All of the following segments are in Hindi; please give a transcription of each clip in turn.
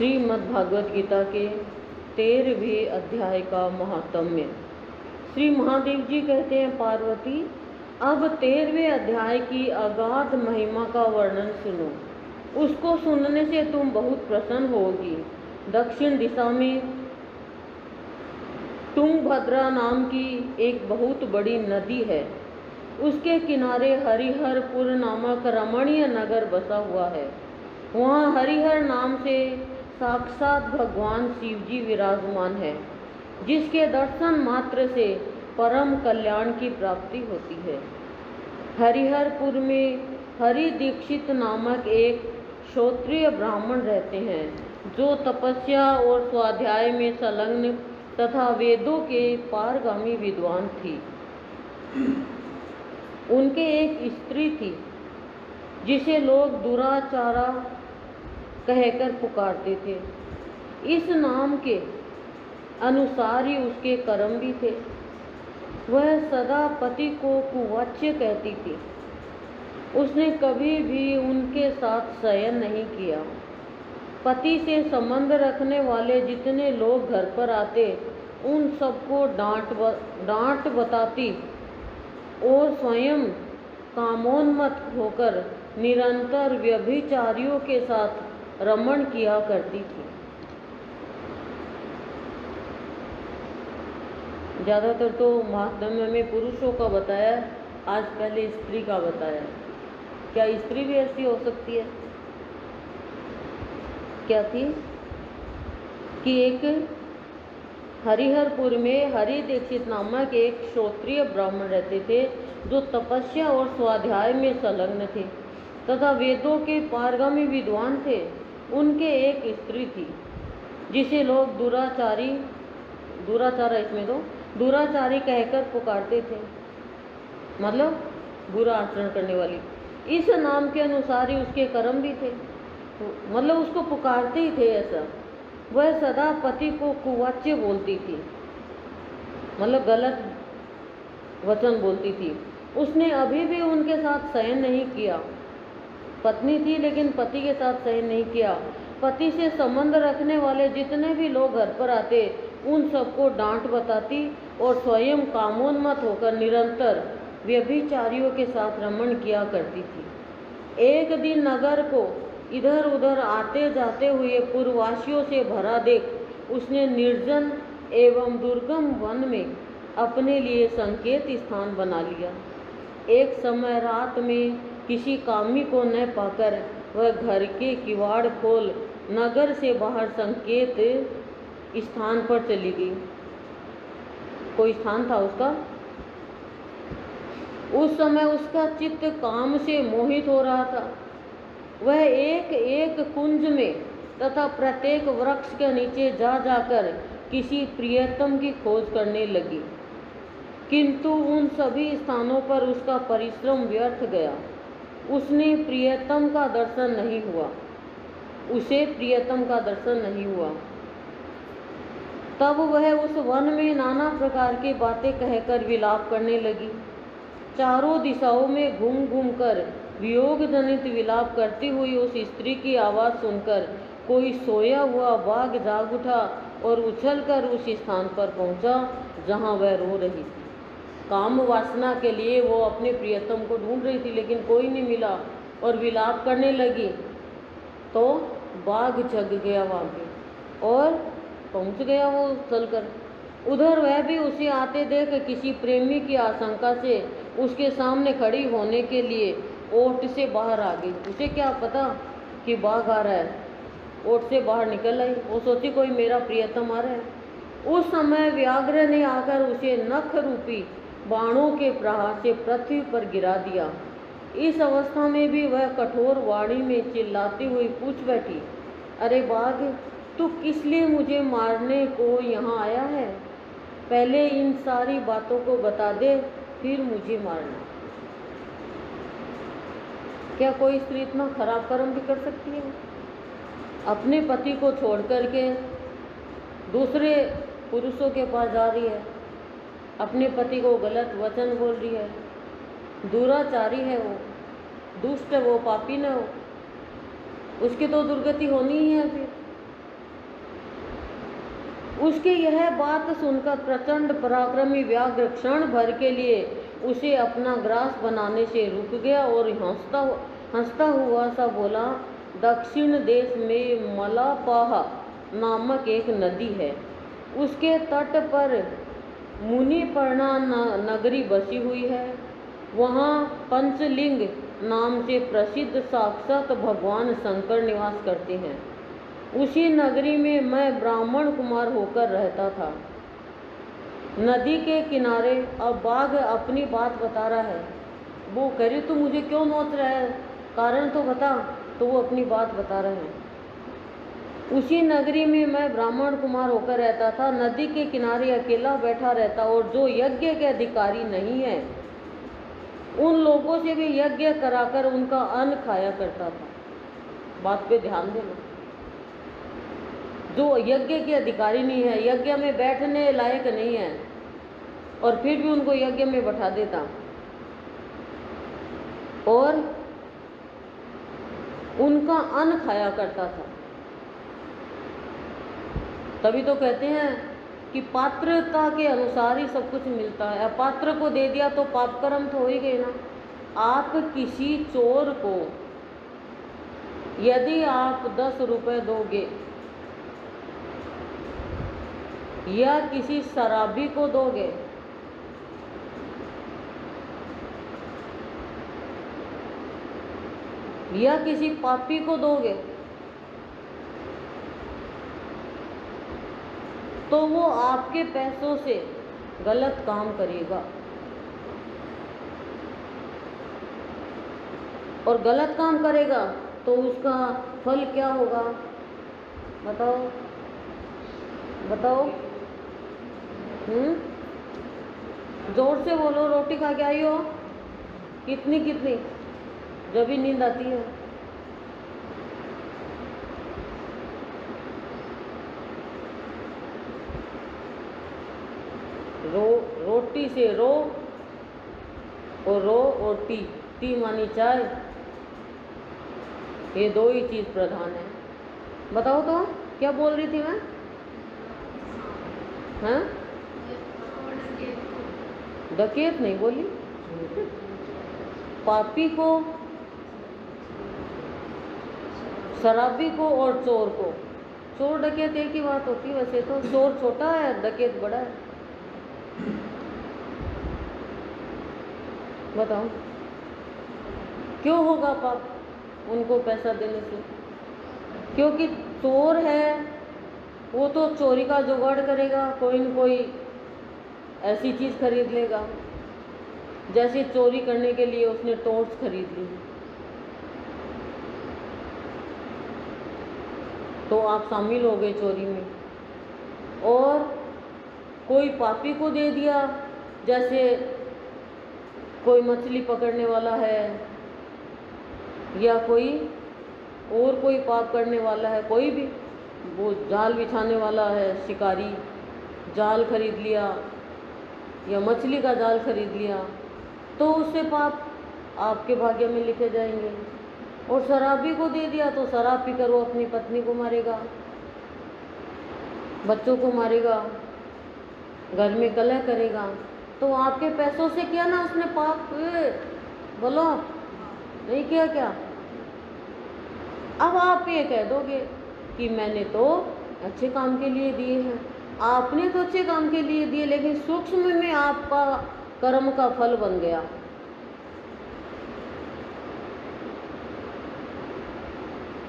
श्रीमद्भागवत गीता के 13वें अध्याय का महात्म्य। श्री महादेव जी कहते हैं, पार्वती अब 13वें अध्याय की अगाध महिमा का वर्णन सुनो। उसको सुनने से तुम बहुत प्रसन्न होगी। दक्षिण दिशा में तुंगभद्रा नाम की एक बहुत बड़ी नदी है। उसके किनारे हरिहरपुर नामक रमणीय नगर बसा हुआ है। वहाँ हरिहर नाम से साक्षात भगवान शिव जी विराजमान है, जिसके दर्शन मात्र से परम कल्याण की प्राप्ति होती है। हरिहरपुर में हरि दीक्षित नामक एक क्षत्रिय ब्राह्मण रहते हैं, जो तपस्या और स्वाध्याय में संलग्न तथा वेदों के पारगामी विद्वान थी। उनके एक स्त्री थी, जिसे लोग दुराचारा कहकर पुकारते थे। इस नाम के अनुसार ही उसके कर्म भी थे। वह सदा पति को कुवाच्य कहती थी। उसने कभी भी उनके साथ शयन नहीं किया। पति से संबंध रखने वाले जितने लोग घर पर आते, उन सबको डांट बताती और स्वयं कामोन्मत्त होकर निरंतर व्यभिचारियों के साथ रमण किया करती थी। ज़्यादातर तो महात्म्य में पुरुषों का बताया, आज पहले स्त्री का बताया। क्या स्त्री भी ऐसी हो सकती है? क्या थी कि एक हरिहरपुर में हरि दीक्षित नामक एक क्षत्रिय ब्राह्मण रहते थे, जो तपस्या और स्वाध्याय में संलग्न थे तथा वेदों के पारगामी विद्वान थे। उनके एक स्त्री थी, जिसे लोग दुराचारी कहकर पुकारते थे, मतलब बुरा आचरण करने वाली। इस नाम के अनुसार ही उसके कर्म भी थे, मतलब उसको पुकारते ही थे ऐसा। वह सदा पति को कुवाच्य बोलती थी, मतलब गलत वचन बोलती थी। उसने अभी भी उनके साथ शयन नहीं किया। पत्नी थी, लेकिन पति के साथ शयन नहीं किया। पति से संबंध रखने वाले जितने भी लोग घर पर आते, उन सबको डांट बताती और स्वयं कामोन्मत्त होकर निरंतर व्यभिचारियों के साथ रमण किया करती थी। एक दिन नगर को इधर उधर आते जाते हुए पूर्ववासियों से भरा देख, उसने निर्जन एवं दुर्गम वन में अपने लिए संकेत स्थान बना लिया। एक समय रात में किसी कामी को न पाकर वह घर के किवाड़ खोल नगर से बाहर संकेत स्थान पर चली गई। कोई स्थान था उसका। उस समय उसका चित्त काम से मोहित हो रहा था। वह एक एक कुंज में तथा प्रत्येक वृक्ष के नीचे जा जाकर किसी प्रियतम की खोज करने लगी, किंतु उन सभी स्थानों पर उसका परिश्रम व्यर्थ गया। उसे प्रियतम का दर्शन नहीं हुआ। तब वह उस वन में नाना प्रकार की बातें कहकर विलाप करने लगी। चारों दिशाओं में घूम घूम कर वियोग जनित विलाप करती हुई उस स्त्री की आवाज़ सुनकर कोई सोया हुआ बाघ जाग उठा और उछलकर उस स्थान पर पहुंचा जहां वह रो रही थी। काम वासना के लिए वो अपने प्रियतम को ढूंढ रही थी, लेकिन कोई नहीं मिला और विलाप करने लगी। तो बाघ जग गया वहाँ पे और पहुँच गया वो चलकर। उधर वह भी उसे आते देख किसी प्रेमी की आशंका से उसके सामने खड़ी होने के लिए ओट से बाहर आ गई। उसे क्या पता कि बाघ आ रहा है। ओट से बाहर निकल आई। वो सोची कोई मेरा प्रियतम आ रहा है। उस समय व्याघ्र ने आकर उसे नख रूपी बाणों के प्रहार से पृथ्वी पर गिरा दिया। इस अवस्था में भी वह कठोर वाणी में चिल्लाती हुई पूछ बैठी, अरे बाघ, तू किस लिए मुझे मारने को यहाँ आया है? पहले इन सारी बातों को बता दे, फिर मुझे मारना। क्या कोई स्त्री इतना खराब कर्म भी कर सकती है? अपने पति को छोड़ करके दूसरे पुरुषों के पास जा रही है, अपने पति को गलत वचन बोल रही है, दुराचारी है वो, दुष्ट है वो, पापी न हो, उसकी तो दुर्गति होनी ही है। फिर उसके यह बात सुनकर प्रचंड पराक्रमी व्याघ्र क्षण भर के लिए उसे अपना ग्रास बनाने से रुक गया और हंसता हुआ सा बोला, दक्षिण देश में मलापाह नामक एक नदी है। उसके तट पर मुनिपर्णा नगरी बसी हुई है। वहाँ पंचलिंग नाम से प्रसिद्ध साक्षात भगवान शंकर निवास करते हैं। उसी नगरी में मैं ब्राह्मण कुमार होकर रहता था। नदी के किनारे अब बाघ अपनी बात बता रहा है। वो कह रही तू मुझे क्यों नोच रहा है, कारण तो बता। तो वो अपनी बात बता रहे हैं। उसी नगरी में मैं ब्राह्मण कुमार होकर रहता था। नदी के किनारे अकेला बैठा रहता और जो यज्ञ के अधिकारी नहीं है उन लोगों से भी यज्ञ कराकर उनका अन्न खाया करता था। बात पे ध्यान देना। जो यज्ञ के अधिकारी नहीं है, यज्ञ में बैठने लायक नहीं है, और फिर भी उनको यज्ञ में बैठा देता और उनका अन्न खाया करता था। तभी तो कहते हैं कि पात्रता के अनुसार ही सब कुछ मिलता है। अपात्र को दे दिया तो पाप कर्म तो हो ही गए ना। आप किसी चोर को यदि आप 10 रुपए दोगे या किसी शराबी को दोगे या किसी पापी को दोगे तो वो आपके पैसों से गलत काम करेगा, और गलत काम करेगा तो उसका फल क्या होगा? बताओ बताओ। जोर से बोलो। रोटी खा के आई हो? कितनी कितनी? जब भी नींद आती है। रोटी से रो और टी मानी चाय, ये दो ही चीज प्रधान है। बताओ तो क्या बोल रही थी मैं? हाँ, डकैत नहीं बोली। पापी को, शराबी को और चोर को। चोर डकैत एक ही बात होती है। वैसे तो चोर छोटा है, डकैत बड़ा है। बताओ क्यों होगा पाप उनको पैसा देने से? क्योंकि चोर है वो तो चोरी का जुगाड़ करेगा, कोई न कोई ऐसी चीज़ खरीद लेगा। जैसे चोरी करने के लिए उसने टॉर्च खरीद ली, तो आप शामिल हो गए चोरी में। और कोई पापी को दे दिया, जैसे कोई मछली पकड़ने वाला है या कोई पाप करने वाला है, कोई भी, वो जाल बिछाने वाला है, शिकारी जाल खरीद लिया या मछली का जाल खरीद लिया, तो उससे पाप आपके भाग्य में लिखे जाएंगे। और शराबी को दे दिया तो शराब पीकर वो अपनी पत्नी को मारेगा, बच्चों को मारेगा, घर में कलह करेगा। तो आपके पैसों से किया ना उसने पाप? बोलो, नहीं किया क्या? अब आप ये कह दोगे कि मैंने तो अच्छे काम के लिए दिए हैं। आपने तो अच्छे काम के लिए दिए, लेकिन सूक्ष्म में आपका कर्म का फल बन गया।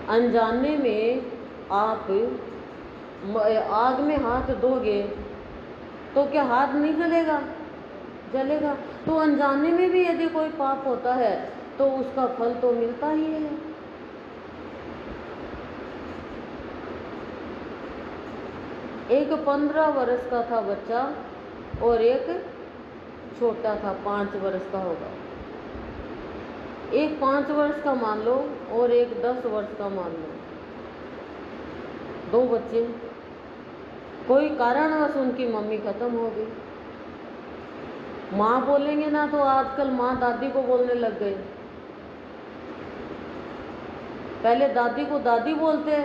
अनजाने में आप आग में हाथ धोगे तो क्या हाथ नहीं जलेगा? जलेगा। तो अनजाने में भी यदि कोई पाप होता है तो उसका फल तो मिलता ही है। एक 15 वर्ष का था बच्चा और एक छोटा था, 5 वर्ष का होगा। एक 5 वर्ष का मान लो और एक 10 वर्ष का मान लो, 2 बच्चे। कोई कारणवश उनकी मम्मी खत्म हो गई। माँ बोलेंगे ना तो आजकल माँ दादी को बोलने लग गए। पहले दादी को दादी बोलते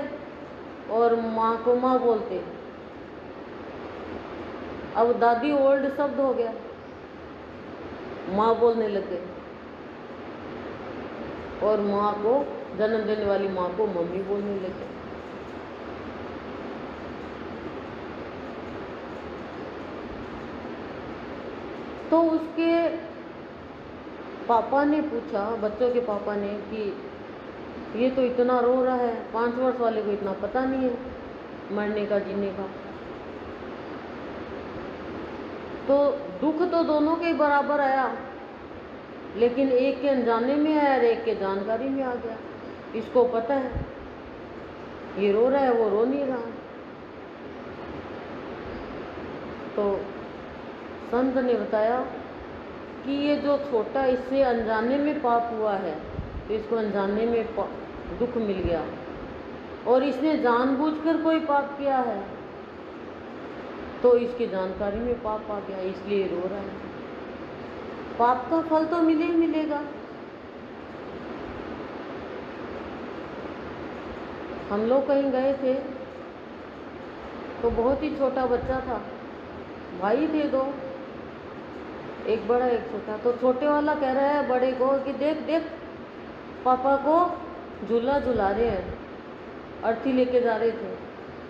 और माँ को माँ बोलते। अब दादी ओल्ड शब्द हो गया, माँ बोलने लग गए, और माँ को, जन्म देने वाली माँ को मम्मी बोलने लग गए। तो उसके पापा ने पूछा, बच्चों के पापा ने, कि ये तो इतना रो रहा है, 5 वर्ष वाले को इतना पता नहीं है मरने का जीने का। तो दुख तो दोनों के बराबर आया, लेकिन एक के अनजाने में आया और एक के जानकारी में आ गया। इसको पता है ये रो रहा है, वो रो नहीं रहा। तो संत ने बताया कि ये जो छोटा, इससे अनजाने में पाप हुआ है, तो इसको अनजाने में दुख मिल गया, और इसने जानबूझकर कोई पाप किया है तो इसकी जानकारी में पाप आ गया, इसलिए रो रहा है। पाप का फल तो मिले ही मिलेगा। हम लोग कहीं गए थे तो बहुत ही छोटा बच्चा था, भाई थे 2, एक बड़ा एक छोटा। तो छोटे वाला कह रहा है बड़े को कि देख देख पापा को झूला झुला रहे हैं, अर्थी लेके जा रहे थे,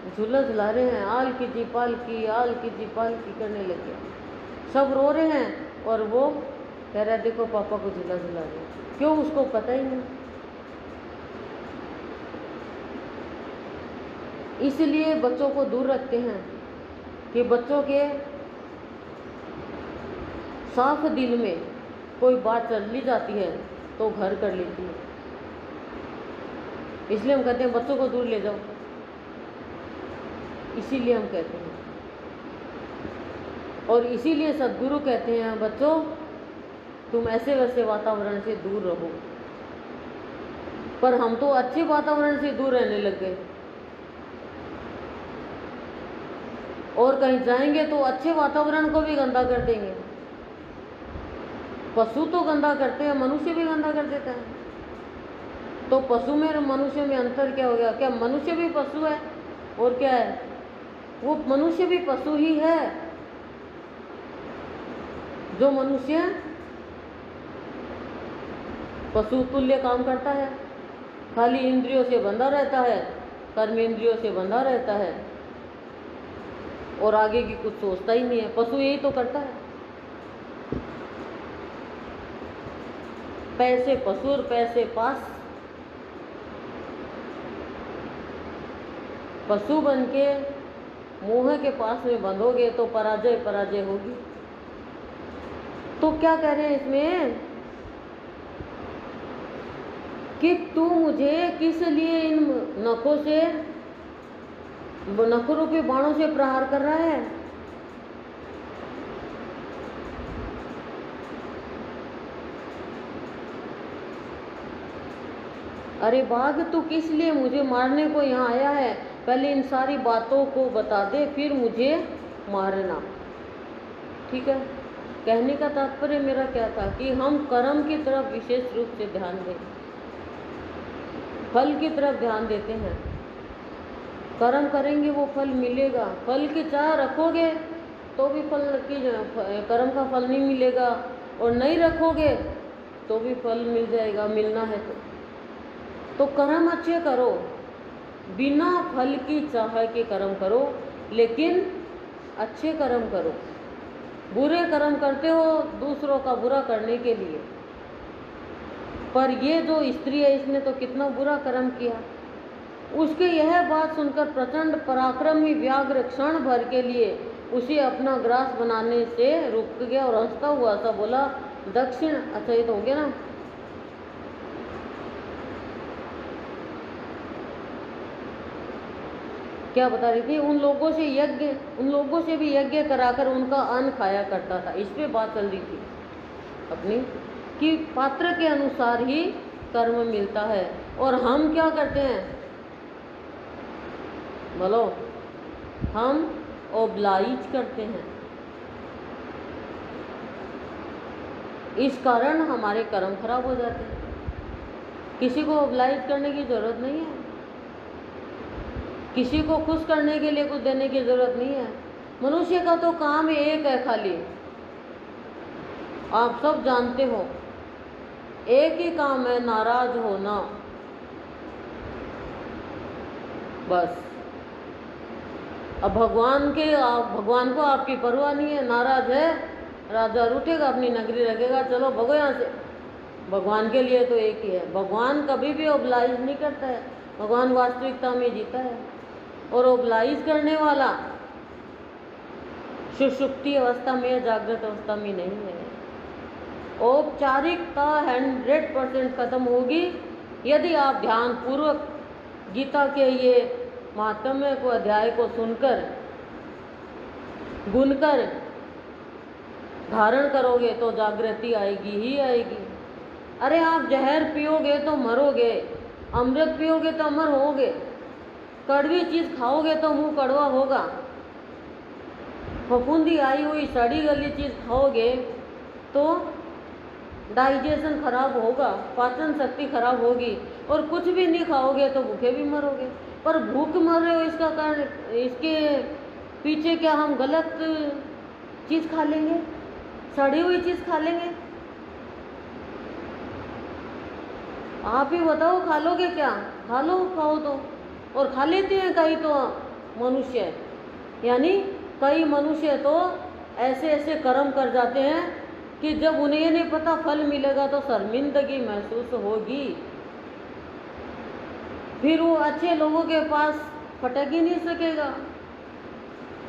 झूला झुला रहे हैं, आल कीजिए पालकी, आल कीजिए पालकी करने लगे। सब रो रहे हैं और वो कह रहा है देखो पापा को झूला झुला रहे हैं। क्यों? उसको पता ही नहीं। इसलिए बच्चों को दूर रखते हैं कि बच्चों के साफ दिल में कोई बात चली जाती है तो घर कर लेती है। इसलिए हम कहते हैं बच्चों को दूर ले जाओ, इसीलिए हम कहते हैं। और इसीलिए सद्गुरु कहते हैं बच्चों तुम ऐसे वैसे वातावरण से दूर रहो। पर हम तो अच्छे वातावरण से दूर रहने लग गए, और कहीं जाएंगे तो अच्छे वातावरण को भी गंदा कर देंगे। पशु तो गंदा करते हैं, मनुष्य भी गंदा कर देता है। तो पशु में और मनुष्य में अंतर क्या हो गया? क्या मनुष्य भी पशु है? और क्या है? वो मनुष्य भी पशु ही है। जो मनुष्य पशु तुल्य काम करता है, खाली इंद्रियों से बंधा रहता है, कर्मेंद्रियों से बंधा रहता है, और आगे की कुछ सोचता ही नहीं है। पशु यही तो करता है। पैसे पशु और पैसे पास। पशु बन के मोह के पास में बंधोगे तो पराजय पराजय होगी। तो क्या कह रहे हैं इसमें कि तू मुझे किस लिए इन नखों से, नखों रूपी बाणों से प्रहार कर रहा है? अरे बाघ तू किस लिए मुझे मारने को यहाँ आया है? पहले इन सारी बातों को बता दे, फिर मुझे मारना। ठीक है। कहने का तात्पर्य मेरा क्या था कि हम कर्म की तरफ विशेष रूप से ध्यान दें, फल की तरफ ध्यान देते हैं। कर्म करेंगे वो फल मिलेगा। फल की चाह रखोगे तो भी फल की कर्म का फल नहीं मिलेगा, और नहीं रखोगे तो भी फल मिल जाएगा, मिलना है तो कर्म अच्छे करो, बिना फल की चाह के कर्म करो, लेकिन अच्छे कर्म करो। बुरे कर्म करते हो दूसरों का बुरा करने के लिए। पर ये जो स्त्री है इसने तो कितना बुरा कर्म किया। उसके यह बात सुनकर प्रचंड पराक्रमी व्याघ्र क्षण भर के लिए उसे अपना ग्रास बनाने से रुक गया और हंसता हुआ सा बोला, दक्षिण। अच्छा ये तो हो गया ना। क्या बता रही थी? उन लोगों से भी यज्ञ कराकर उनका अन्न खाया करता था। इस पे बात चल रही थी अपनी, कि पात्र के अनुसार ही कर्म मिलता है। और हम क्या करते हैं बोलो? हम ओब्लाइज करते हैं। इस कारण हमारे कर्म खराब हो जाते हैं। किसी को ओब्लाइज करने की जरूरत नहीं है, किसी को खुश करने के लिए कुछ देने की जरूरत नहीं है। मनुष्य का तो काम एक है खाली, आप सब जानते हो, एक ही काम है, नाराज होना, बस। अब भगवान को आपकी परवाह नहीं है, नाराज है, राजा उठेगा, अपनी नगरी रखेगा, चलो भगो यहाँ से। भगवान के लिए तो एक ही है, भगवान कभी भी ओबलाइज नहीं करता है, भगवान वास्तविकता में जीता है। और ओबलाइज करने वाला सुषुप्ति अवस्था में, जागृत अवस्था में नहीं है। औपचारिकता 100% खत्म होगी यदि आप ध्यान पूर्वक गीता के ये महात्म्य को, अध्याय को सुनकर, गुनकर धारण करोगे तो जागृति आएगी ही आएगी। अरे आप जहर पियोगे तो मरोगे, अमृत पियोगे तो अमर होगे, कड़वी चीज़ खाओगे तो मुंह कड़वा होगा, फफूंदी आई हुई सड़ी गली चीज़ खाओगे तो डाइजेशन खराब होगा, पाचन शक्ति खराब होगी, और कुछ भी नहीं खाओगे तो भूखे भी मरोगे। पर भूख मर रहे हो, इसका कारण, इसके पीछे क्या हम गलत चीज़ खा लेंगे, सड़ी हुई चीज़ खा लेंगे? आप ही बताओ, खा लोगे क्या? खा लो, खाओ तो, और खा लेते हैं कई तो मनुष्य, यानी कई मनुष्य तो ऐसे ऐसे कर्म कर जाते हैं कि जब उन्हें नहीं पता फल मिलेगा तो शर्मिंदगी महसूस होगी, फिर वो अच्छे लोगों के पास फटक ही नहीं सकेगा।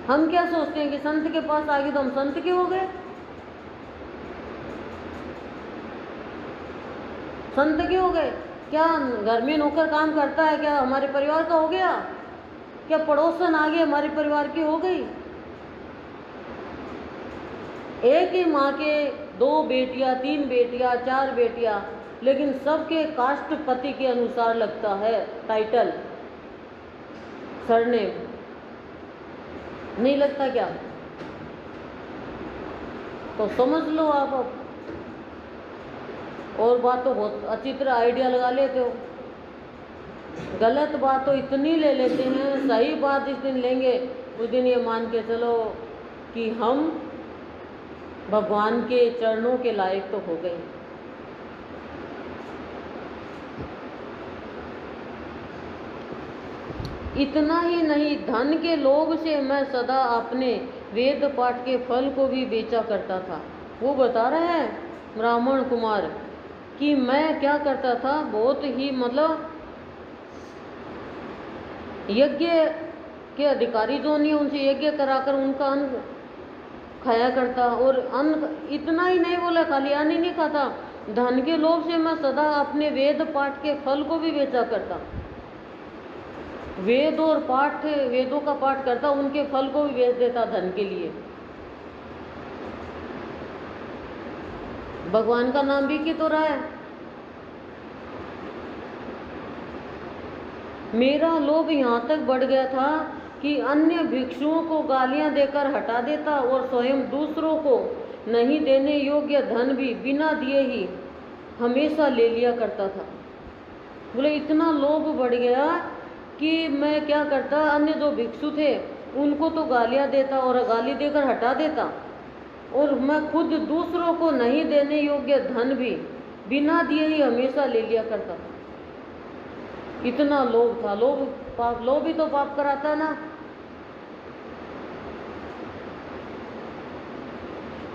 हम क्या सोचते हैं कि संत के पास आ गए तो हम संत के हो गए, संत के हो गए? क्या घर में नौकर काम करता है, क्या हमारे परिवार का हो गया? क्या पड़ोसन आ गए, हमारे परिवार की हो गई? एक ही माँ के 2 बेटियां, 3 बेटियां, 4 बेटियां, लेकिन सबके कास्ट पति के अनुसार लगता है टाइटल, सरनेम, नहीं लगता क्या? तो समझ लो आप अब। और बात तो बहुत अच्छी तरह आइडिया लगा लेते हो, गलत बात तो इतनी ले लेते हैं, सही बात जिस दिन लेंगे उस दिन ये मान के चलो कि हम भगवान के चरणों के लायक तो हो गए। इतना ही नहीं, धन के लोभ से मैं सदा अपने वेद पाठ के फल को भी बेचा करता था। वो बता रहे हैं ब्राह्मण कुमार कि मैं क्या करता था, बहुत ही मतलब यज्ञ के अधिकारी जो नहीं उनसे यज्ञ कराकर उनका अन्न खाया करता, और अन्न इतना ही नहीं बोला, खाली अन्न ही नहीं खाता, धन के लोभ से मैं सदा अपने वेद पाठ के फल को भी बेचा करता। वेद और पाठ, वेदों का पाठ करता, उनके फल को भी बेच देता धन के लिए। भगवान का नाम भी की तो रहा है। मेरा लोभ यहाँ तक बढ़ गया था कि अन्य भिक्षुओं को गालियाँ देकर हटा देता और स्वयं दूसरों को नहीं देने योग्य धन भी बिना दिए ही हमेशा ले लिया करता था। बोले इतना लोभ बढ़ गया कि मैं क्या करता, अन्य जो भिक्षु थे उनको तो गालियाँ देता और गाली देकर हटा देता, और मैं खुद दूसरों को नहीं देने योग्य धन भी बिना दिए ही हमेशा ले लिया करता था। इतना लोभ था। लोभ पाप, लोभ ही तो पाप कराता ना।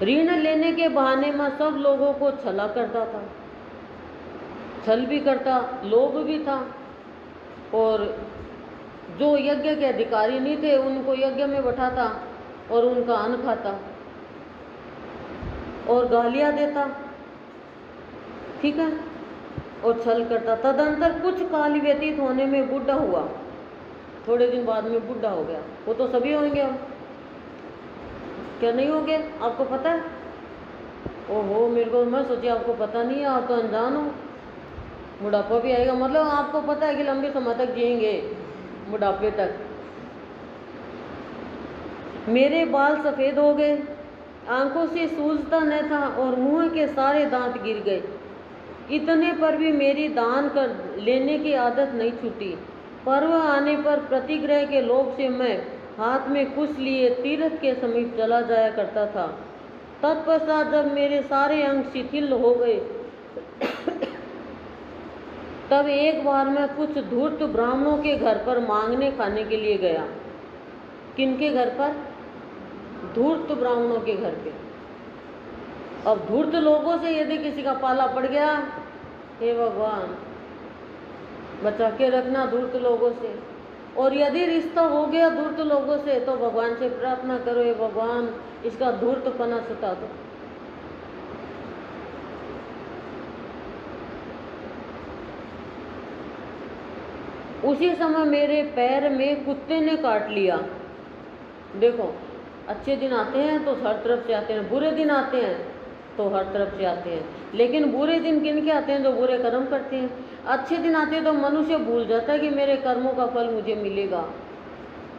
ऋण लेने के बहाने में सब लोगों को छला करता था, छल भी करता, लोभ भी था, और जो यज्ञ के अधिकारी नहीं थे उनको यज्ञ में बैठाता और उनका अन्न खाता और गालियाँ देता, ठीक है, और छल करता। तदंतर कुछ काल व्यतीत होने में बूढ़ा हुआ, थोड़े दिन बाद में बूढ़ा हो गया। वो तो सभी होंगे, हम क्या नहीं होंगे? आपको पता है? ओहो, मेरे को, मैं सोची आपको पता नहीं है, आप तो अनजान हो। बुढ़ापा भी आएगा, मतलब आपको पता है कि लंबे समय तक जिएंगे, बुढ़ापे तक। मेरे बाल सफ़ेद हो गए, आंखों से सूझता न था और मुंह के सारे दांत गिर गए। इतने पर भी मेरी दान कर लेने की आदत नहीं छूटी। पर्व आने पर प्रतिग्रह के लोभ से मैं हाथ में कुश लिए तीर्थ के समीप चला जाया करता था। तत्पश्चात जब मेरे सारे अंग शिथिल हो गए तब एक बार मैं कुछ धूर्त ब्राह्मणों के घर पर मांगने खाने के लिए गया। किनके घर पर? धूर्त ब्राह्मणों के घर पे। अब धूर्त लोगों से यदि किसी का पाला पड़ गया, हे भगवान बचा के रखना धूर्त लोगों से। और यदि रिश्ता हो गया धूर्त लोगों से तो भगवान से प्रार्थना करो, हे भगवान इसका धूर्तपना छुटा दो। उसी समय मेरे पैर में कुत्ते ने काट लिया। देखो, अच्छे दिन आते हैं तो हर तरफ से आते हैं, बुरे दिन आते हैं तो हर तरफ से आते हैं। लेकिन बुरे दिन किन के आते हैं? जो बुरे कर्म करते हैं। अच्छे दिन आते हैं तो मनुष्य भूल जाता है कि मेरे कर्मों का फल मुझे मिलेगा।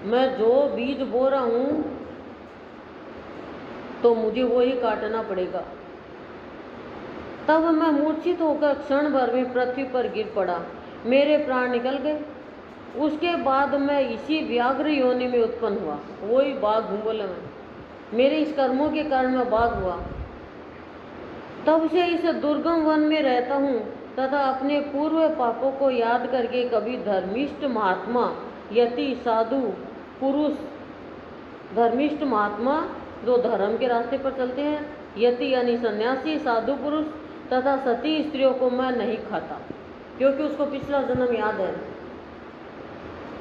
मैं जो बीज बो रहा हूँ तो मुझे वो ही काटना पड़ेगा। तब मैं मूर्छित होकर क्षण भर में पृथ्वी पर गिर पड़ा, मेरे प्राण निकल गए। उसके बाद मैं इसी व्याघ्र योनि में उत्पन्न हुआ। वही बाघ हूँ बोला मैं, मेरे इस कर्मों के कारण मैं बाघ हुआ। तब से इस दुर्गम वन में रहता हूँ तथा अपने पूर्व पापों को याद करके कभी धर्मिष्ठ महात्मा, यति, साधु पुरुष, धर्मिष्ठ महात्मा जो धर्म के रास्ते पर चलते हैं, यति यानी सन्यासी, साधु पुरुष तथा सती स्त्रियों को मैं नहीं खाता, क्योंकि उसको पिछला जन्म याद है।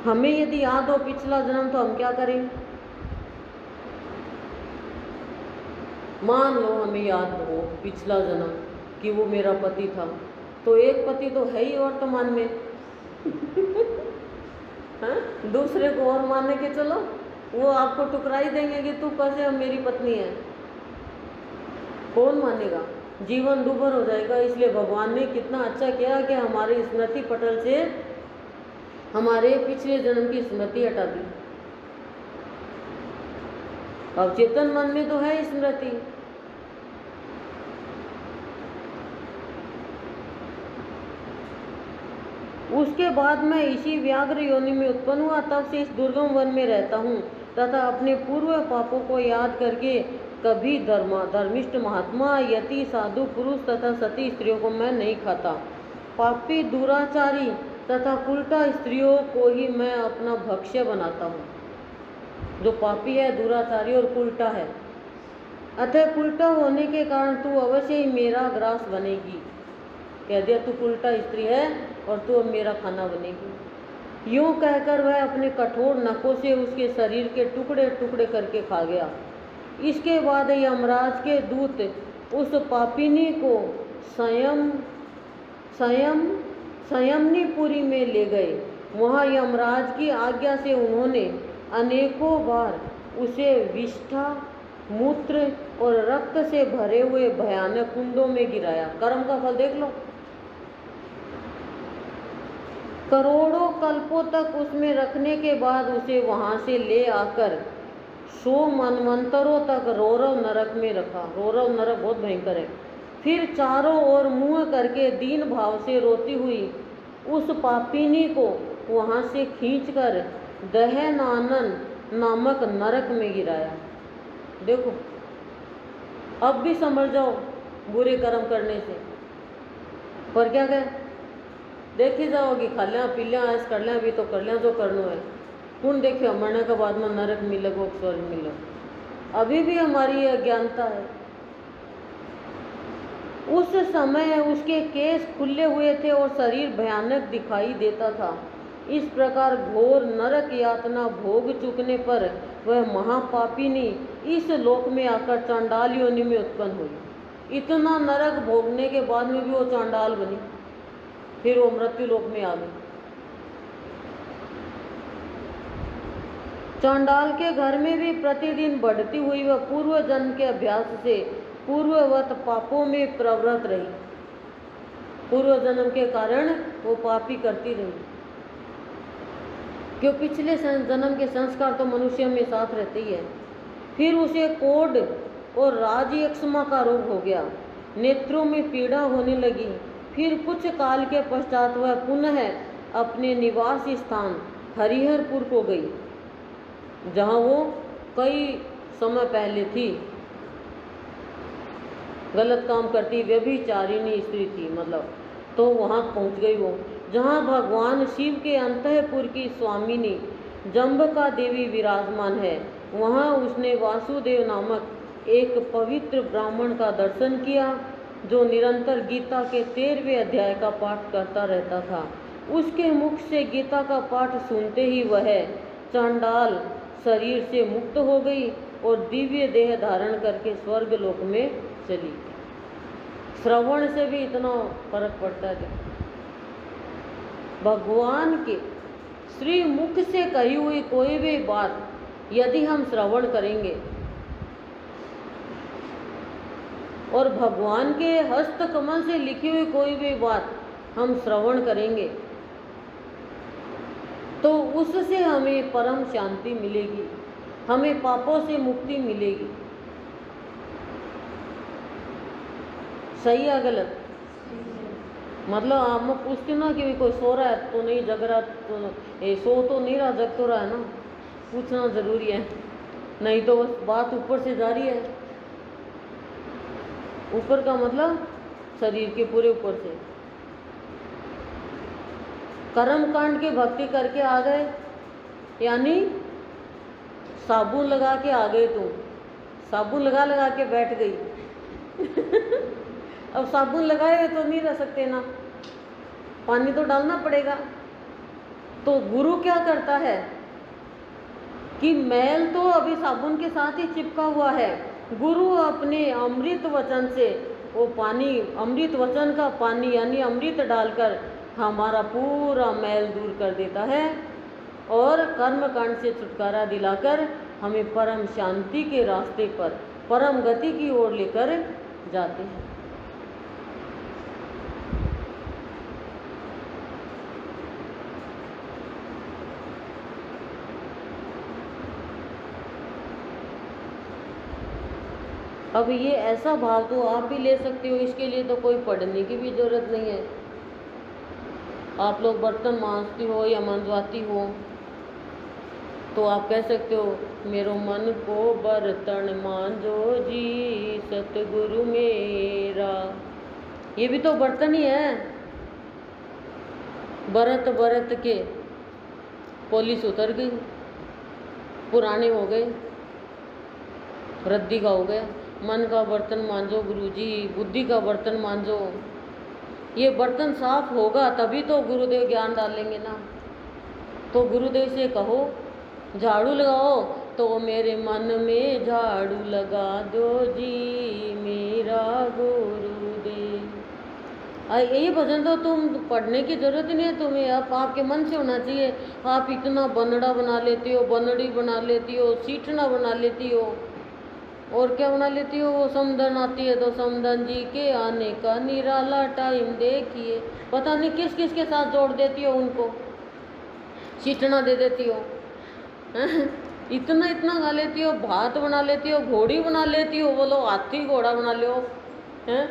हमें यदि याद हो पिछला जन्म तो हम क्या करें? मान लो हमें याद हो पिछला जन्म कि वो मेरा पति था, तो एक पति तो है ही वर्तमान में हाँ? दूसरे को और मानने के चलो, वो आपको टुकरा ही देंगे कि तू कैसे मेरी पत्नी है। कौन मानेगा? जीवन दुभर हो जाएगा। इसलिए भगवान ने कितना अच्छा किया कि हमारे स्मृति पटल से हमारे पिछले जन्म की स्मृति हटा दी। अब चेतन मन में तो है स्मृति। उसके बाद मैं इसी व्याघ्र योनि में उत्पन्न हुआ। तब से इस दुर्गम वन में रहता हूँ तथा अपने पूर्व पापों को याद करके कभी धर्मिष्ठ महात्मा, यति, साधु पुरुष तथा सती स्त्रियों को मैं नहीं खाता। पापी, दुराचारी तथा उल्टा स्त्रियों को ही मैं अपना भक्ष्य बनाता हूँ। जो पापी है, दुराचारी और उल्टा है, अतः उल्टा होने के कारण तू अवश्य ही मेरा ग्रास बनेगी। कह दिया तू उल्टा स्त्री है और तू अब मेरा खाना बनेगी। यूं कहकर वह अपने कठोर नखों से उसके शरीर के टुकड़े टुकड़े करके खा गया। इसके बाद यमराज के दूत उस पापिनी को संयमनीपुरी में ले गए। वहाँ यमराज की आज्ञा से उन्होंने अनेकों बार उसे विष्ठा, मूत्र और रक्त से भरे हुए भयानक कुंडों में गिराया। कर्म का फल देख लो। करोड़ों कल्पों तक उसमें रखने के बाद उसे वहाँ से ले आकर 100 मनवंतरों तक रौरव नरक में रखा। रौरव नरक बहुत भयंकर है। फिर चारों ओर मुँह करके दीन भाव से रोती हुई उस पापिनी को वहाँ से खींचकर दहनानन नामक नरक में गिराया। देखो, अब भी समझ जाओ बुरे कर्म करने से। पर क्या कहे, देखी जाओगी, खा लिया पी लिया ऐस कर लिया, अभी तो कर लिया जो करना है। कौन देखियो मरने के बाद में नरक मिले वो स्वर्ग मिले। अभी भी हमारी अज्ञानता है। उस समय उसके केस खुले हुए थे और शरीर भयानक दिखाई देता था। इस प्रकार घोर नरक यातना भोग चुकने पर वह महापापिनी इस लोक में आकर चांडाल योनि में उत्पन्न हुई। इतना नरक भोगने के बाद में भी वो चांडाल बनी, फिर वो मृत्यु लोक में आ गई। चांडाल के घर में भी प्रतिदिन बढ़ती हुई वह पूर्व जन्म के अभ्यास से पूर्ववत पापों में प्रवृत्त रही। पूर्व जन्म के कारण वो पापी करती रही, क्यों पिछले जन्म के संस्कार तो मनुष्य में साथ रहते ही है। फिर उसे कोढ़ और राजयक्ष्मा का रोग हो गया, नेत्रों में पीड़ा होने लगी। फिर कुछ काल के पश्चात वह पुनः अपने निवास स्थान हरिहरपुर को गई। जहाँ वो कई समय पहले थी, गलत काम करती व्यभिचारिणी स्त्री थी मतलब, तो वहाँ पहुँच गई वो, जहाँ भगवान शिव के अंतःपुर की स्वामिनी जम्बका देवी विराजमान है। वहाँ उसने वासुदेव नामक एक पवित्र ब्राह्मण का दर्शन किया, जो निरंतर गीता के 13वें अध्याय का पाठ करता रहता था। उसके मुख से गीता का पाठ सुनते ही वह चांडाल शरीर से मुक्त हो गई और दिव्य देह धारण करके स्वर्ग लोक में चली गई। श्रवण से भी इतना फर्क पड़ता है। भगवान के श्री मुख से कही हुई कोई भी बात यदि हम श्रवण करेंगे और भगवान के हस्त कमल से लिखी हुई कोई भी बात हम श्रवण करेंगे तो उससे हमें परम शांति मिलेगी, हमें पापों से मुक्ति मिलेगी। सही है गलत? मतलब आप पूछते ना कि कोई सो रहा है तो नहीं, जग रहा तो सो तो नहीं रहा, जग तो रहा है ना, पूछना जरूरी है, नहीं तो बात ऊपर से जा रही है। ऊपर का मतलब शरीर के पूरे ऊपर से। कर्म कांड की भक्ति करके आ गए, यानी साबुन लगा के आ गए, तुम साबुन लगा लगा के बैठ गई अब साबुन लगाए तो नहीं रह सकते ना, पानी तो डालना पड़ेगा। तो गुरु क्या करता है कि मैल तो अभी साबुन के साथ ही चिपका हुआ है, गुरु अपने अमृत वचन से वो पानी, अमृत वचन का पानी यानी अमृत डालकर हमारा पूरा मैल दूर कर देता है और कर्म कांड से छुटकारा दिलाकर हमें परम शांति के रास्ते पर, परम गति की ओर लेकर जाते हैं। अब ये ऐसा भाव तो आप भी ले सकते हो, इसके लिए तो कोई पढ़ने की भी जरूरत नहीं है। आप लोग बर्तन मांजती हो या मंजवाती हो तो आप कह सकते हो, मेरो मन को बर्तन मांजो जी सतगुरु मेरा। ये भी तो बर्तन ही है। बरत बरत के पॉलिश उतर गई, पुराने हो गए, रद्दी का हो गया। मन का बर्तन मांजो गुरुजी, बुद्धि का बर्तन मांजो। ये बर्तन साफ होगा तभी तो गुरुदेव ज्ञान डालेंगे ना। तो गुरुदेव से कहो झाड़ू लगाओ, तो मेरे मन में झाड़ू लगा दो जी मेरा गुरुदेव। ये भजन तो तुम पढ़ने की जरूरत ही नहीं है तुम्हें, अब आपके मन से होना चाहिए। आप इतना बनड़ा बना लेती हो, बनड़ी बना लेती हो, सीटना बना लेती हो, और क्या बना लेती हो, वो समधन आती है तो समधन जी के आने का निराला टाइम देखिए। पता नहीं किस किस के साथ जोड़ देती हो उनको, सीटना दे देती हो इतना इतना गा लेती हो, भात बना लेती हो, घोड़ी बना लेती हो, बोलो हाथी घोड़ा बना लो हैं।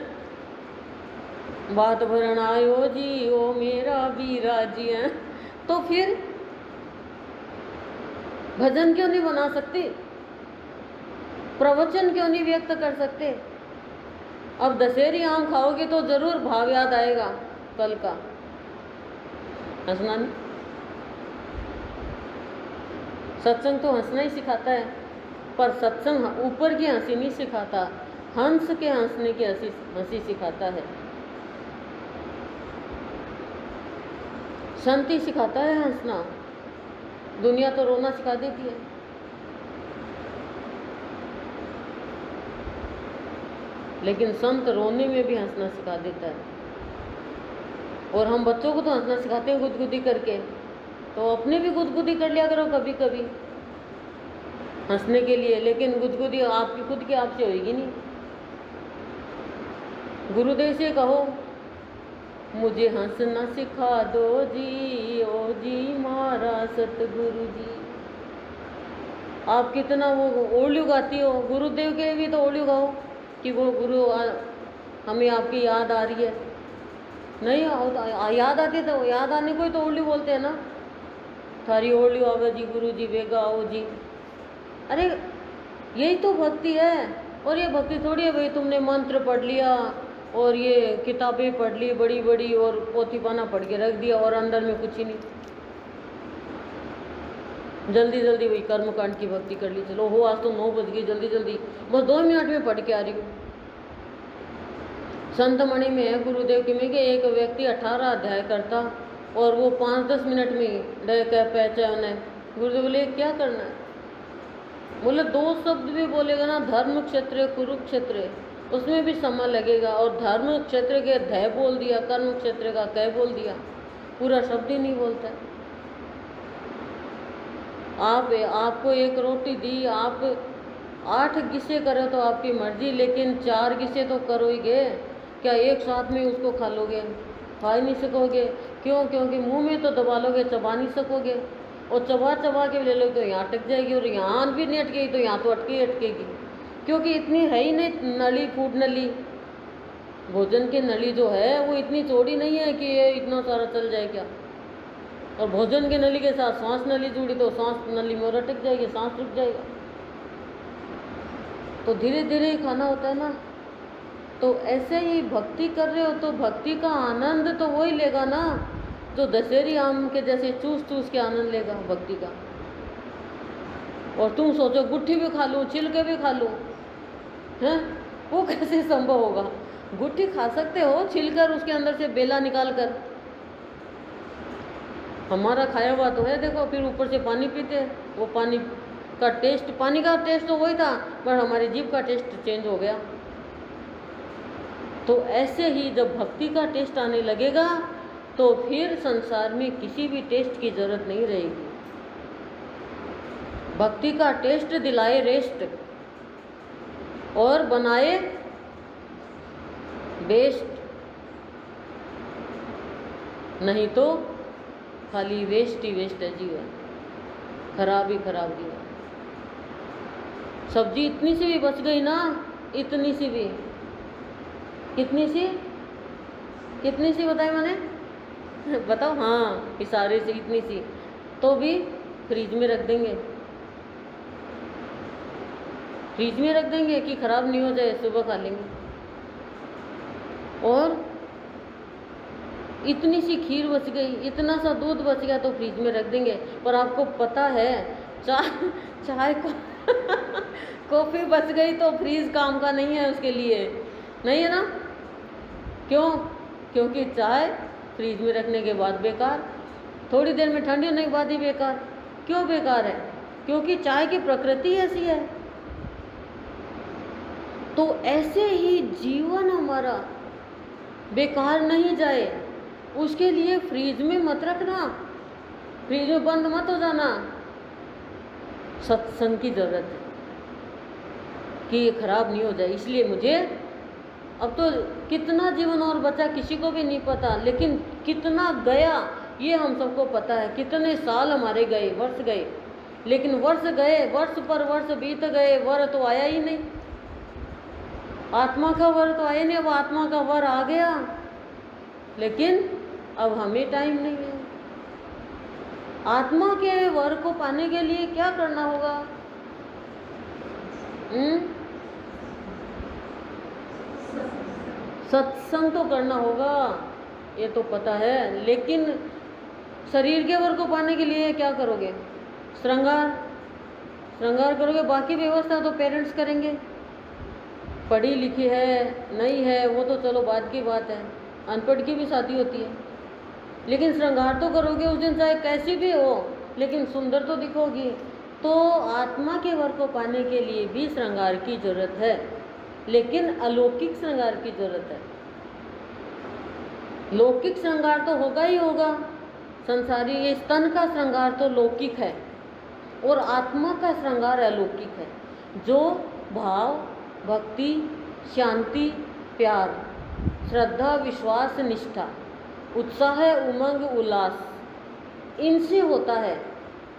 बात भरण आयो जी ओ मेरा बीरा जी है। तो फिर भजन क्यों नहीं बना सकती, प्रवचन क्यों नहीं व्यक्त कर सकते। अब दशहरी आम खाओगे तो जरूर भाव याद आएगा कल का, हंसना नहीं। सत्संग तो हंसना ही सिखाता है, पर सत्संग ऊपर की हंसी नहीं सिखाता, हंस के हंसने की हंसी सिखाता है, शांति सिखाता है हंसना। दुनिया तो रोना सिखा देती है। लेकिन संत रोने में भी हंसना सिखा देता है। और हम बच्चों को तो हंसना सिखाते हैं गुदगुदी करके, तो अपने भी गुदगुदी कर लिया करो कभी कभी हंसने के लिए। लेकिन गुदगुदी आपकी खुद की आपसे होगी नहीं। गुरुदेव से कहो मुझे हंसना सिखा दो जी ओ जी मारा सतगुरु जी। आप कितना वो ओलियो गाती हो, गुरुदेव के भी तो ओलियो गाओ कि वो गुरु हमें आपकी याद आ रही है। नहीं याद आती तो याद आने को ही तो ओलियो बोलते हैं ना। थारी ओलियो आवे जी गुरु जी बेगा आओ जी, अरे यही तो भक्ति है। और ये भक्ति थोड़ी है भाई तुमने मंत्र पढ़ लिया और ये किताबें पढ़ ली बड़ी बड़ी और पोथी पाना पढ़ के रख दिया और अंदर में कुछ ही नहीं। जल्दी जल्दी वही कर्मकांड की भक्ति कर ली, चलो हो आज तो 9 बज गई, जल्दी जल्दी बस 2 मिनट में पढ़ के आ रही हूँ। संत मणि में है गुरुदेव की में कि एक व्यक्ति 18 अध्याय करता और वो 5-10 मिनट में डे कह पहचान है। गुरुदेव बोले क्या करना है? बोले 2 शब्द भी बोलेगा ना, धर्म क्षेत्र कुरुक्षेत्र, उसमें भी समय लगेगा। और धर्म क्षेत्र के धय बोल दिया, कर्म क्षेत्र का कह बोल दिया, पूरा शब्द ही नहीं बोलता है। आपको 1 रोटी दी, आप 8 गिस्से करो तो आपकी मर्जी, लेकिन 4 गिस्से तो करोगे। क्या एक साथ में उसको खा लोगे? खा ही नहीं सकोगे। क्यों? क्योंकि मुंह में तो दबा लोगे, चबा नहीं सकोगे। और चबा चबा के ले लोगे तो यहाँ अटक जाएगी, और यहाँ भी नहीं अटकेगी तो यहाँ तो अटकेगी, क्योंकि इतनी है ही नहीं नली, फूड नली। भोजन की नली जो है वो इतनी चौड़ी नहीं है कि ये इतना सारा चल जाए क्या। और भोजन की नली के साथ सांस नली जुड़ी तो सांस नली में अटक जाएगी, सांस रुक जाएगा। तो धीरे धीरे ही खाना होता है ना। तो ऐसे ही भक्ति कर रहे हो तो भक्ति का आनंद तो वही लेगा ना जो दशहरी आम के जैसे चूस चूस के आनंद लेगा भक्ति का। और तुम सोचो गुट्ठी भी खा लूँ, छिलके भी खा लूँ, हैं? वो कैसे संभव होगा? गुट्ठी खा सकते हो छिलकर, उसके अंदर से बेला निकाल कर। हमारा खाया हुआ तो है देखो, फिर ऊपर से पानी पीते हैं। वो पानी का टेस्ट तो वही था, पर हमारी जीभ का टेस्ट चेंज हो गया। तो ऐसे ही जब भक्ति का टेस्ट आने लगेगा तो फिर संसार में किसी भी टेस्ट की जरूरत नहीं रहेगी। भक्ति का टेस्ट दिलाए रेस्ट और बनाए बेस्ट, नहीं तो खाली वेस्ट ही वेस्ट है जीवन, खराब ही खराब जीवन। सब्जी इतनी सी भी बच गई ना, इतनी सी भी, कितनी सी बताई मैंने? बताओ। हाँ, इशारे से इतनी सी, तो भी फ्रिज में रख देंगे। फ्रिज में रख देंगे कि खराब नहीं हो जाए, सुबह खा लेंगे। और इतनी सी खीर बच गई, इतना सा दूध बच गया तो फ्रिज में रख देंगे। पर आपको पता है चाय को कॉफ़ी बच गई तो फ्रीज काम का नहीं है, उसके लिए नहीं है ना। क्यों? क्योंकि चाय फ्रीज में रखने के बाद बेकार, थोड़ी देर में ठंडी होने के बाद ही बेकार। क्यों बेकार है? क्योंकि चाय की प्रकृति ऐसी है। तो ऐसे ही जीवन हमारा बेकार नहीं जाए, उसके लिए फ्रीज में मत रखना, फ्रीज में बंद मत हो जाना। सत्संग की जरूरत है कि ये खराब नहीं हो जाए। इसलिए मुझे अब तो कितना जीवन और बचा किसी को भी नहीं पता, लेकिन कितना गया ये हम सबको पता है। कितने साल हमारे गए, वर्ष गए, लेकिन वर्ष गए, वर्ष पर वर्ष बीत गए, वर तो आया ही नहीं। आत्मा का वर तो आया नहीं। अब आत्मा का वर आ गया, लेकिन अब हमें टाइम नहीं है। आत्मा के वर को पाने के लिए क्या करना होगा? सत्संग तो करना होगा, ये तो पता है। लेकिन शरीर के वर को पाने के लिए क्या करोगे? श्रृंगार करोगे। बाकी व्यवस्था तो पेरेंट्स करेंगे। पढ़ी लिखी है नहीं है वो तो चलो बाद की बात है, अनपढ़ की भी शादी होती है। लेकिन श्रृंगार तो करोगे उस दिन, चाहे कैसी भी हो, लेकिन सुंदर तो दिखोगी। तो आत्मा के वर को पाने के लिए भी श्रृंगार की जरूरत है, लेकिन अलौकिक श्रृंगार की जरूरत है। लौकिक श्रृंगार तो होगा ही होगा, संसारी ये स्तन का श्रृंगार तो लौकिक है, और आत्मा का श्रृंगार अलौकिक है, जो भाव, भक्ति, शांति, प्यार, श्रद्धा, विश्वास, निष्ठा, उत्साह, उमंग, उल्लास, इनसे होता है।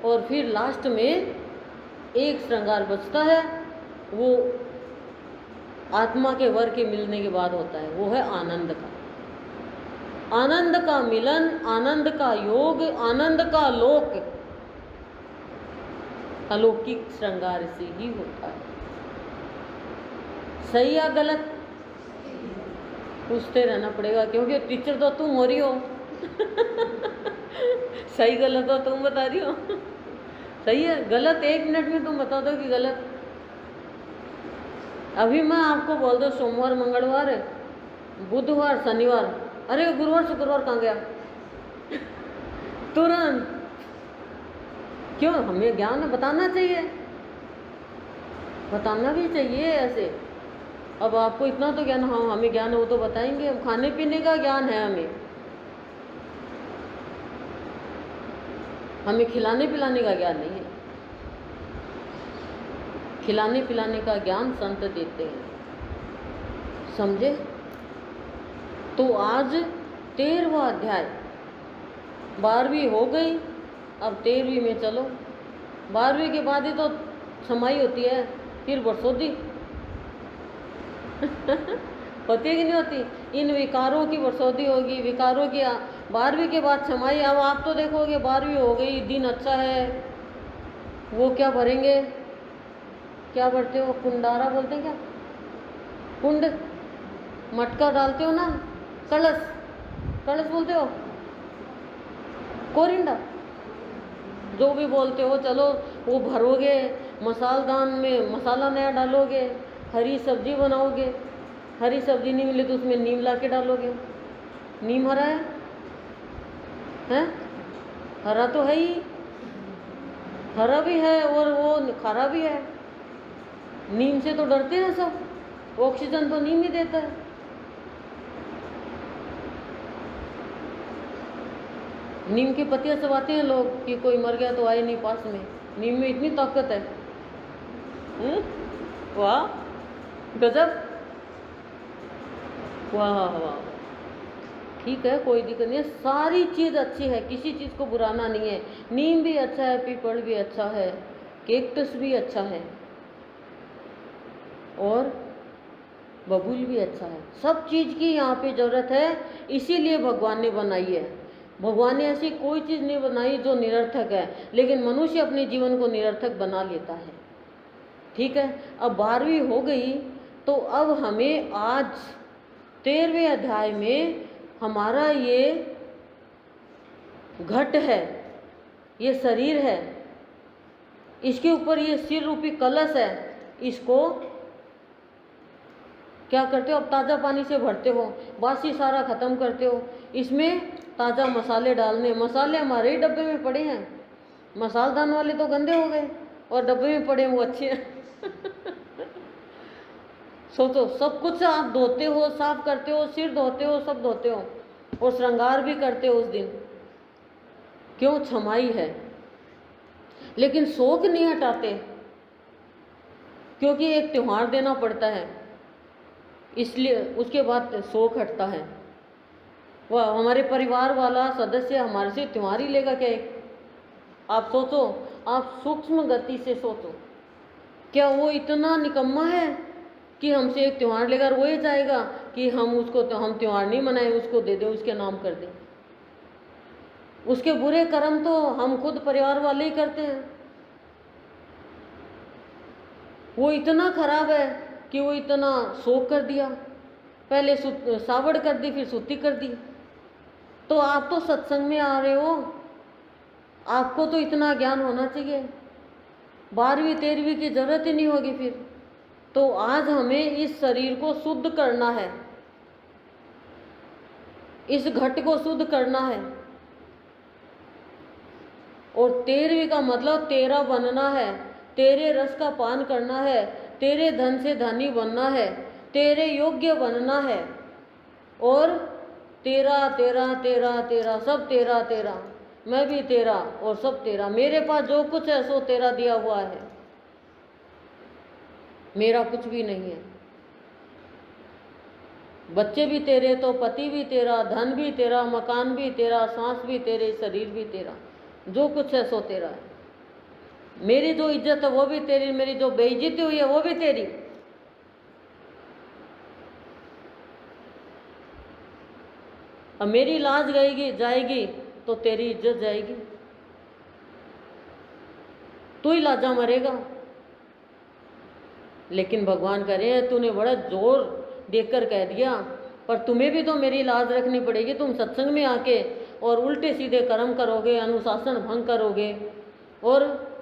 और फिर लास्ट में एक श्रृंगार बचता है, वो आत्मा के वर के मिलने के बाद होता है, वो है आनंद का। आनंद का मिलन, आनंद का योग, आनंद का लोक। अलौकिक श्रृंगार से ही होता है। सही या गलत पूछते रहना पड़ेगा, क्योंकि टीचर तो तुम हो रही हो। सही गलत तो तुम बता रही हो। सही है गलत 1 मिनट में तुम बता दो कि गलत। अभी मैं आपको बोल दो सोमवार मंगलवार बुधवार शनिवार, अरे गुरुवार शुक्रवार कहाँ गया? तुरंत। क्यों? हमें ज्ञान बताना चाहिए, बताना भी चाहिए ऐसे। अब आपको इतना तो ज्ञान, हाँ हमें ज्ञान है वो तो बताएंगे। हम खाने पीने का ज्ञान है हमें खिलाने पिलाने का ज्ञान नहीं है। खिलाने पिलाने का ज्ञान संत देते हैं, समझे? तो आज 13वां अध्याय, 12वीं हो गई, अब 13वीं में चलो। 12वीं के बाद ही तो समाई होती है, फिर बरसोदी। होती है कि नहीं होती? इन विकारों की बरसोदी होगी, विकारों की 12वीं के बाद समाई। अब आप तो देखोगे 12वीं हो गई, दिन अच्छा है, वो क्या भरेंगे? क्या भरते हो? कुंडारा बोलते हैं क्या? कुंड, मटका डालते हो ना, कलश, कलश बोलते हो, कोरिंडा, जो भी बोलते हो, चलो वो भरोगे। मसालदान में मसाला नया डालोगे, हरी सब्जी बनाओगे, हरी सब्जी नहीं मिले तो उसमें नीम ला के डालोगे। नीम हरा है? हरा तो है ही, हरा भी है और वो खारा भी है। नीम से तो डरते हैं सब, ऑक्सीजन तो नीम ही देता है। नीम की पत्तियां चबाते हैं लोग कि कोई मर गया तो आए नहीं पास में। नीम में इतनी ताकत है। वाह गजब, वाह वाह। ठीक है, कोई दिक्कत नहीं है, सारी चीज़ अच्छी है, किसी चीज़ को बुराना नहीं है। नीम भी अच्छा है, पीपल भी अच्छा है, कैक्टस भी अच्छा है और बबूल भी अच्छा है। सब चीज़ की यहाँ पे ज़रूरत है, इसीलिए भगवान ने बनाई है। भगवान ने ऐसी कोई चीज़ नहीं बनाई जो निरर्थक है, लेकिन मनुष्य अपने जीवन को निरर्थक बना लेता है। ठीक है, अब 12वीं हो गई, तो अब हमें आज 13वें अध्याय में हमारा ये घट है, ये शरीर है, इसके ऊपर ये सिर रूपी कलश है, इसको क्या करते हो? अब ताज़ा पानी से भरते हो, बासी सारा ख़त्म करते हो, इसमें ताज़ा मसाले डालने। मसाले हमारे ही डब्बे में पड़े हैं, मसालदान वाले तो गंदे हो गए और डब्बे में पड़े वो अच्छे हैं। सोचो, सब कुछ आप धोते हो, साफ करते हो, सिर धोते हो, सब धोते हो और श्रृंगार भी करते हो उस दिन। क्यों? क्षमाई है। लेकिन शोक नहीं हटाते, क्योंकि एक त्योहार देना पड़ता है, इसलिए उसके बाद शोक हटता है। वह हमारे परिवार वाला सदस्य हमारे से त्योहार ही लेगा क्या? एक आप सोचो, आप सूक्ष्म गति से सोचो, क्या वो इतना निकम्मा है कि हमसे एक त्योहार लेकर वो ही चाहेगा कि हम उसको, तो हम त्योहार नहीं मनाएं, उसको दे दें, उसके नाम कर दें? उसके बुरे कर्म तो हम खुद परिवार वाले ही करते हैं। वो इतना खराब है कि वो इतना शोक कर दिया, पहले सावड़ कर दी, फिर सूती कर दी। तो आप तो सत्संग में आ रहे हो, आपको तो इतना ज्ञान होना चाहिए, 12वीं 13वीं की जरूरत ही नहीं होगी फिर। तो आज हमें इस शरीर को शुद्ध करना है, इस घट को शुद्ध करना है। और 13वीं का मतलब तेरा बनना है, तेरे रस का पान करना है, तेरे धन से धनी बनना है, तेरे योग्य बनना है। और तेरा तेरा तेरा तेरा, सब तेरा तेरा, मैं भी तेरा और सब तेरा। मेरे पास जो कुछ है सो तेरा दिया हुआ है, मेरा कुछ भी नहीं है। बच्चे भी तेरे, तो पति भी तेरा, धन भी तेरा, मकान भी तेरा, सांस भी तेरे, शरीर भी तेरा, जो कुछ है सो तेरा है। मेरी जो इज्जत है वो भी तेरी, मेरी जो बेइज्जती हुई है वो भी तेरी। अब मेरी लाज गएगी जाएगी तो तेरी इज्जत जाएगी। तू ही लाजा मरेगा। लेकिन भगवान कह रहे हैं तूने बड़ा जोर देकर कह दिया, पर तुम्हें भी तो मेरी लाज रखनी पड़ेगी। तुम सत्संग में आके और उल्टे सीधे कर्म करोगे, अनुशासन भंग करोगे और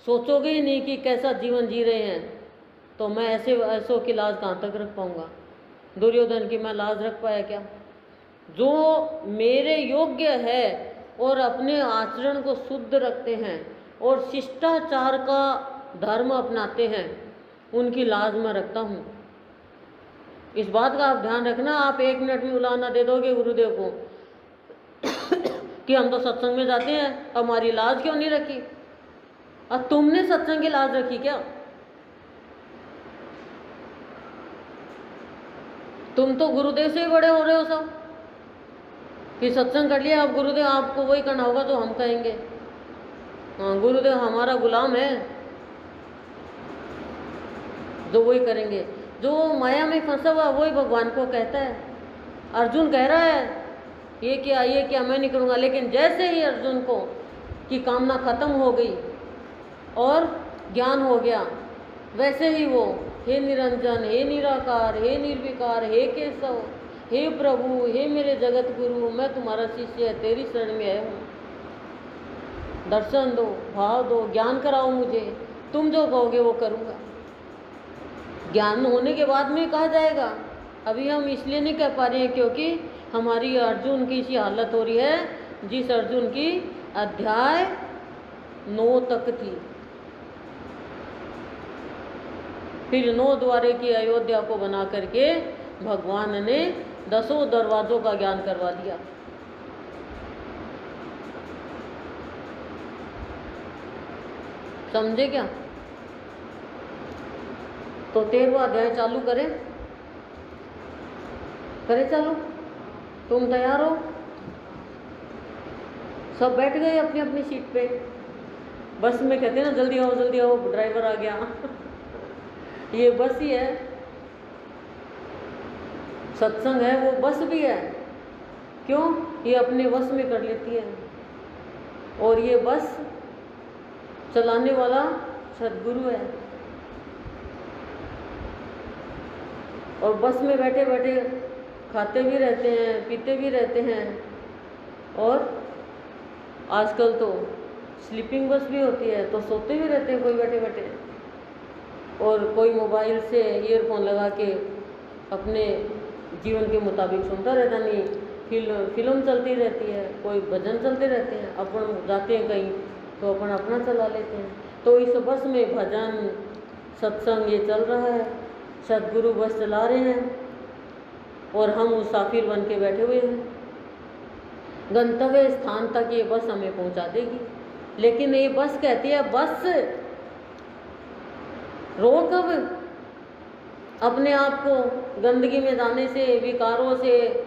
सोचोगे ही नहीं कि कैसा जीवन जी रहे हैं, तो मैं ऐसों की लाज कहाँ तक रख पाऊंगा। दुर्योधन की मैं लाज रख पाया क्या? जो मेरे योग्य है और अपने आचरण को शुद्ध रखते हैं और शिष्टाचार का धर्म अपनाते हैं, उनकी लाज मैं रखता हूँ। इस बात का आप ध्यान रखना। आप 1 मिनट में उलाहना दे दोगे गुरुदेव को कि हम तो सत्संग में जाते हैं, हमारी लाज क्यों नहीं रखी? अब तुमने सत्संग की लाज रखी क्या? तुम तो गुरुदेव से ही बड़े हो रहे हो सब, कि सत्संग कर लिया, अब गुरुदेव आपको वही करना होगा जो हम कहेंगे। हाँ, गुरुदेव हमारा गुलाम है, जो वही करेंगे। जो माया में फंसा हुआ वही भगवान को कहता है। अर्जुन कह रहा है ये क्या मैं नहीं करूँगा, लेकिन जैसे ही अर्जुन को की कामना खत्म हो गई और ज्ञान हो गया, वैसे ही वो हे निरंजन, हे निराकार, हे निर्विकार, हे केशव, हे प्रभु, हे मेरे जगत गुरु, मैं तुम्हारा शिष्य तेरी शरण में आया हूँ, दर्शन दो, भाव दो, ज्ञान कराओ मुझे, तुम जो कहोगे वो करूँगा। ज्ञान होने के बाद में कहा जाएगा। अभी हम इसलिए नहीं कह पा रहे हैं क्योंकि हमारी अर्जुन की सी हालत हो रही है जिस अर्जुन की अध्याय 9 तक थी। फिर 9 द्वारे की अयोध्या को बना करके भगवान ने 10 दरवाजों का ज्ञान करवा दिया। समझे क्या? तो 13वां अध्याय चालू करें चालू? तुम तैयार हो? सब बैठ गए अपनी अपनी सीट पे? बस में कहते हैं ना जल्दी आओ ड्राइवर आ गया ये बस ही है, सत्संग है वो बस भी है। क्यों? ये अपने वश में कर लेती है, और ये बस चलाने वाला सद्गुरु है। और बस में बैठे बैठे खाते भी रहते हैं, पीते भी रहते हैं, और आजकल तो स्लीपिंग बस भी होती है, तो सोते भी रहते हैं कोई बैठे बैठे, और कोई मोबाइल से ईयरफोन लगा के अपने जीवन के मुताबिक सुनता रहता। नहीं, फिल्म चलती रहती है, कोई भजन चलते रहते हैं, अपन जाते हैं कहीं तो अपन अपना चला लेते हैं। तो इस बस में भजन सत्संग ये चल रहा है, सद्गुरु बस चला रहे हैं और हम मुसाफिर बन के बैठे हुए हैं। गंतव्य स्थान तक ये बस हमें पहुंचा देगी, लेकिन ये बस कहती है बस रोक अब अपने आप को गंदगी में जाने से, विकारों से,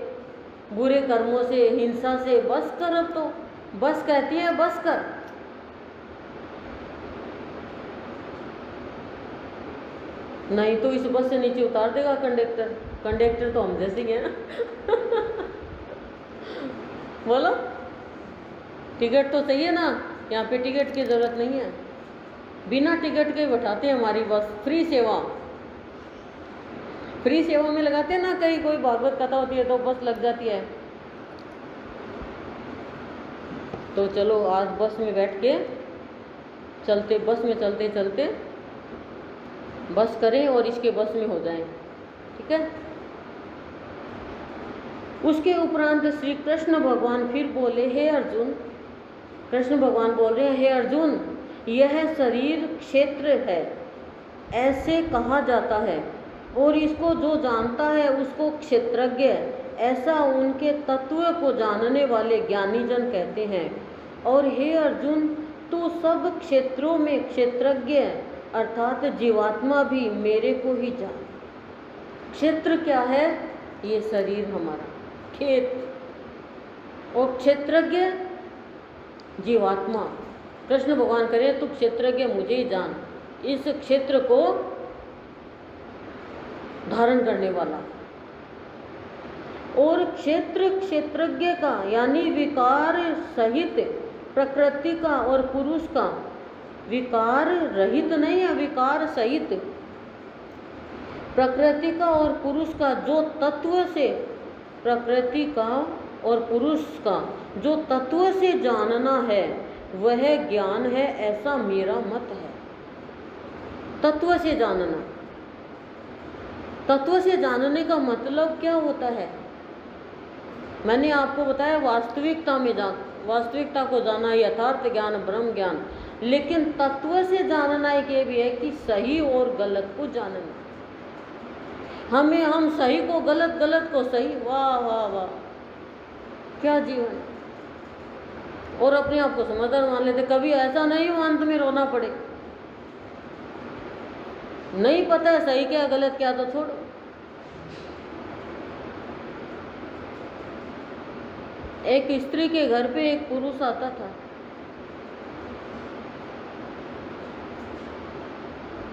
बुरे कर्मों से, हिंसा से बस कर। अब तो बस कहती है बस कर। नहीं तो इस बस से नीचे उतार देगा कंडक्टर। कंडक्टर तो हम जैसे ही हैं बोलो, टिकट तो चाहिए ना, यहाँ पे टिकट की जरूरत नहीं है, बिना टिकट के बैठाते हैं हमारी बस। फ्री सेवा में लगाते हैं ना, कहीं कोई भागवत कथा होती है तो बस लग जाती है। तो चलो आज बस में बैठ के चलते, बस में चलते चलते बस करें और इसके बस में हो जाएं, ठीक है। उसके उपरांत श्री कृष्ण भगवान फिर बोले, हे अर्जुन, कृष्ण भगवान बोल रहे हैं, हे अर्जुन, यह शरीर क्षेत्र है ऐसे कहा जाता है, और इसको जो जानता है उसको क्षेत्रज्ञ ऐसा उनके तत्व को जानने वाले ज्ञानी जन कहते हैं। और हे अर्जुन, तू सब क्षेत्रों में क्षेत्रज्ञ अर्थात जीवात्मा भी मेरे को ही जान। क्षेत्र क्या है? ये शरीर हमारा खेत, और क्षेत्रज्ञ जीवात्मा। कृष्ण भगवान करें तू क्षेत्रज्ञ मुझे ही जान, इस क्षेत्र को धारण करने वाला। और क्षेत्र क्षेत्रज्ञ का यानी विकार सहित प्रकृति का और पुरुष का विकार रहित नहीं है, विकार सहित प्रकृति का और पुरुष का जो तत्व से, प्रकृति का और पुरुष का जो तत्व से जानना है वह ज्ञान है, ऐसा मेरा मत है। तत्व से जानना, तत्व से जानने का मतलब क्या होता है? मैंने आपको बताया वास्तविकता में वास्तविकता को जाना, यथार्थ ज्ञान, ब्रह्म ज्ञान। लेकिन तत्व से जानना एक ये भी है कि सही और गलत को जानना। हम सही को गलत, गलत को सही, वाह वाह वाह, क्या जीवन। और अपने आप को समझदार मान लेते। कभी ऐसा नहीं हो अंत में रोना पड़े। नहीं पता है सही क्या गलत क्या तो छोड़ो। एक स्त्री के घर पे एक पुरुष आता था।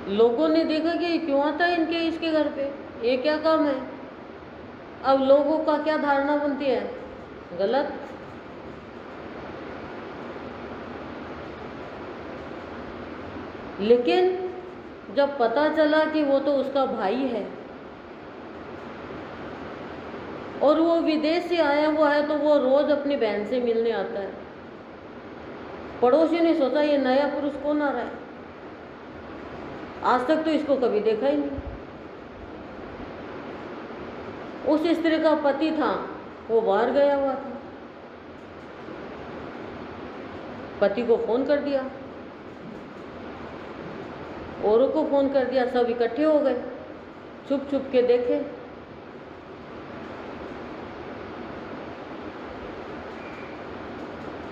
लोगों ने देखा कि क्यों आता है इसके घर पे, ये क्या काम है। अब लोगों का क्या धारणा बनती है? गलत। लेकिन जब पता चला कि वो तो उसका भाई है और वो विदेश से आया हुआ है, तो वो रोज अपनी बहन से मिलने आता है। पड़ोसी ने सोचा ये नया पुरुष कौन आ रहा है, आज तक तो इसको कभी देखा ही नहीं। उस स्त्री का पति था, वो बाहर गया हुआ था। पति को फोन कर दिया, औरों को फोन कर दिया, सब इकट्ठे हो गए, छुप छुप के देखे।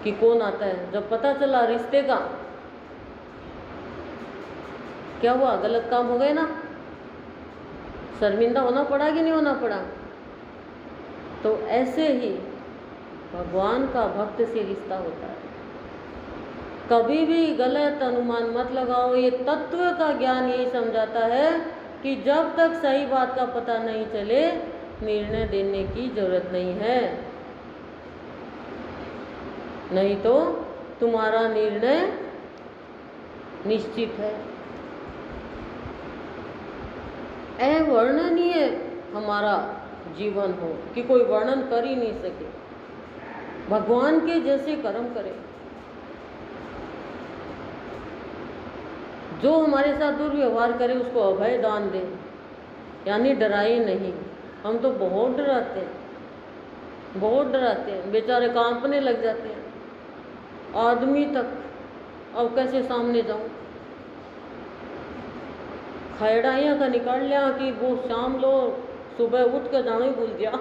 कि कौन आता है। जब पता चला रिश्ते का, क्या हुआ? गलत काम हो गए ना। शर्मिंदा होना पड़ा कि नहीं होना पड़ा? तो ऐसे ही भगवान का भक्त से रिश्ता होता है। कभी भी गलत अनुमान मत लगाओ। ये तत्व का ज्ञान यही समझाता है कि जब तक सही बात का पता नहीं चले, निर्णय देने की जरूरत नहीं है, नहीं तो तुम्हारा निर्णय निश्चित है। अवर्णनीय हमारा जीवन हो कि कोई वर्णन कर ही नहीं सके। भगवान के जैसे कर्म करें। जो हमारे साथ दुर्व्यवहार करे उसको अभय दान दें, यानी डराए नहीं। हम तो बहुत डराते हैं, बहुत डराते हैं, बेचारे कांपने लग जाते हैं। आदमी तक अब कैसे सामने जाऊं। खैड़ाइयाँ का निकाल लिया कि वो शाम लो सुबह उठ कर जाना ही भूल गया।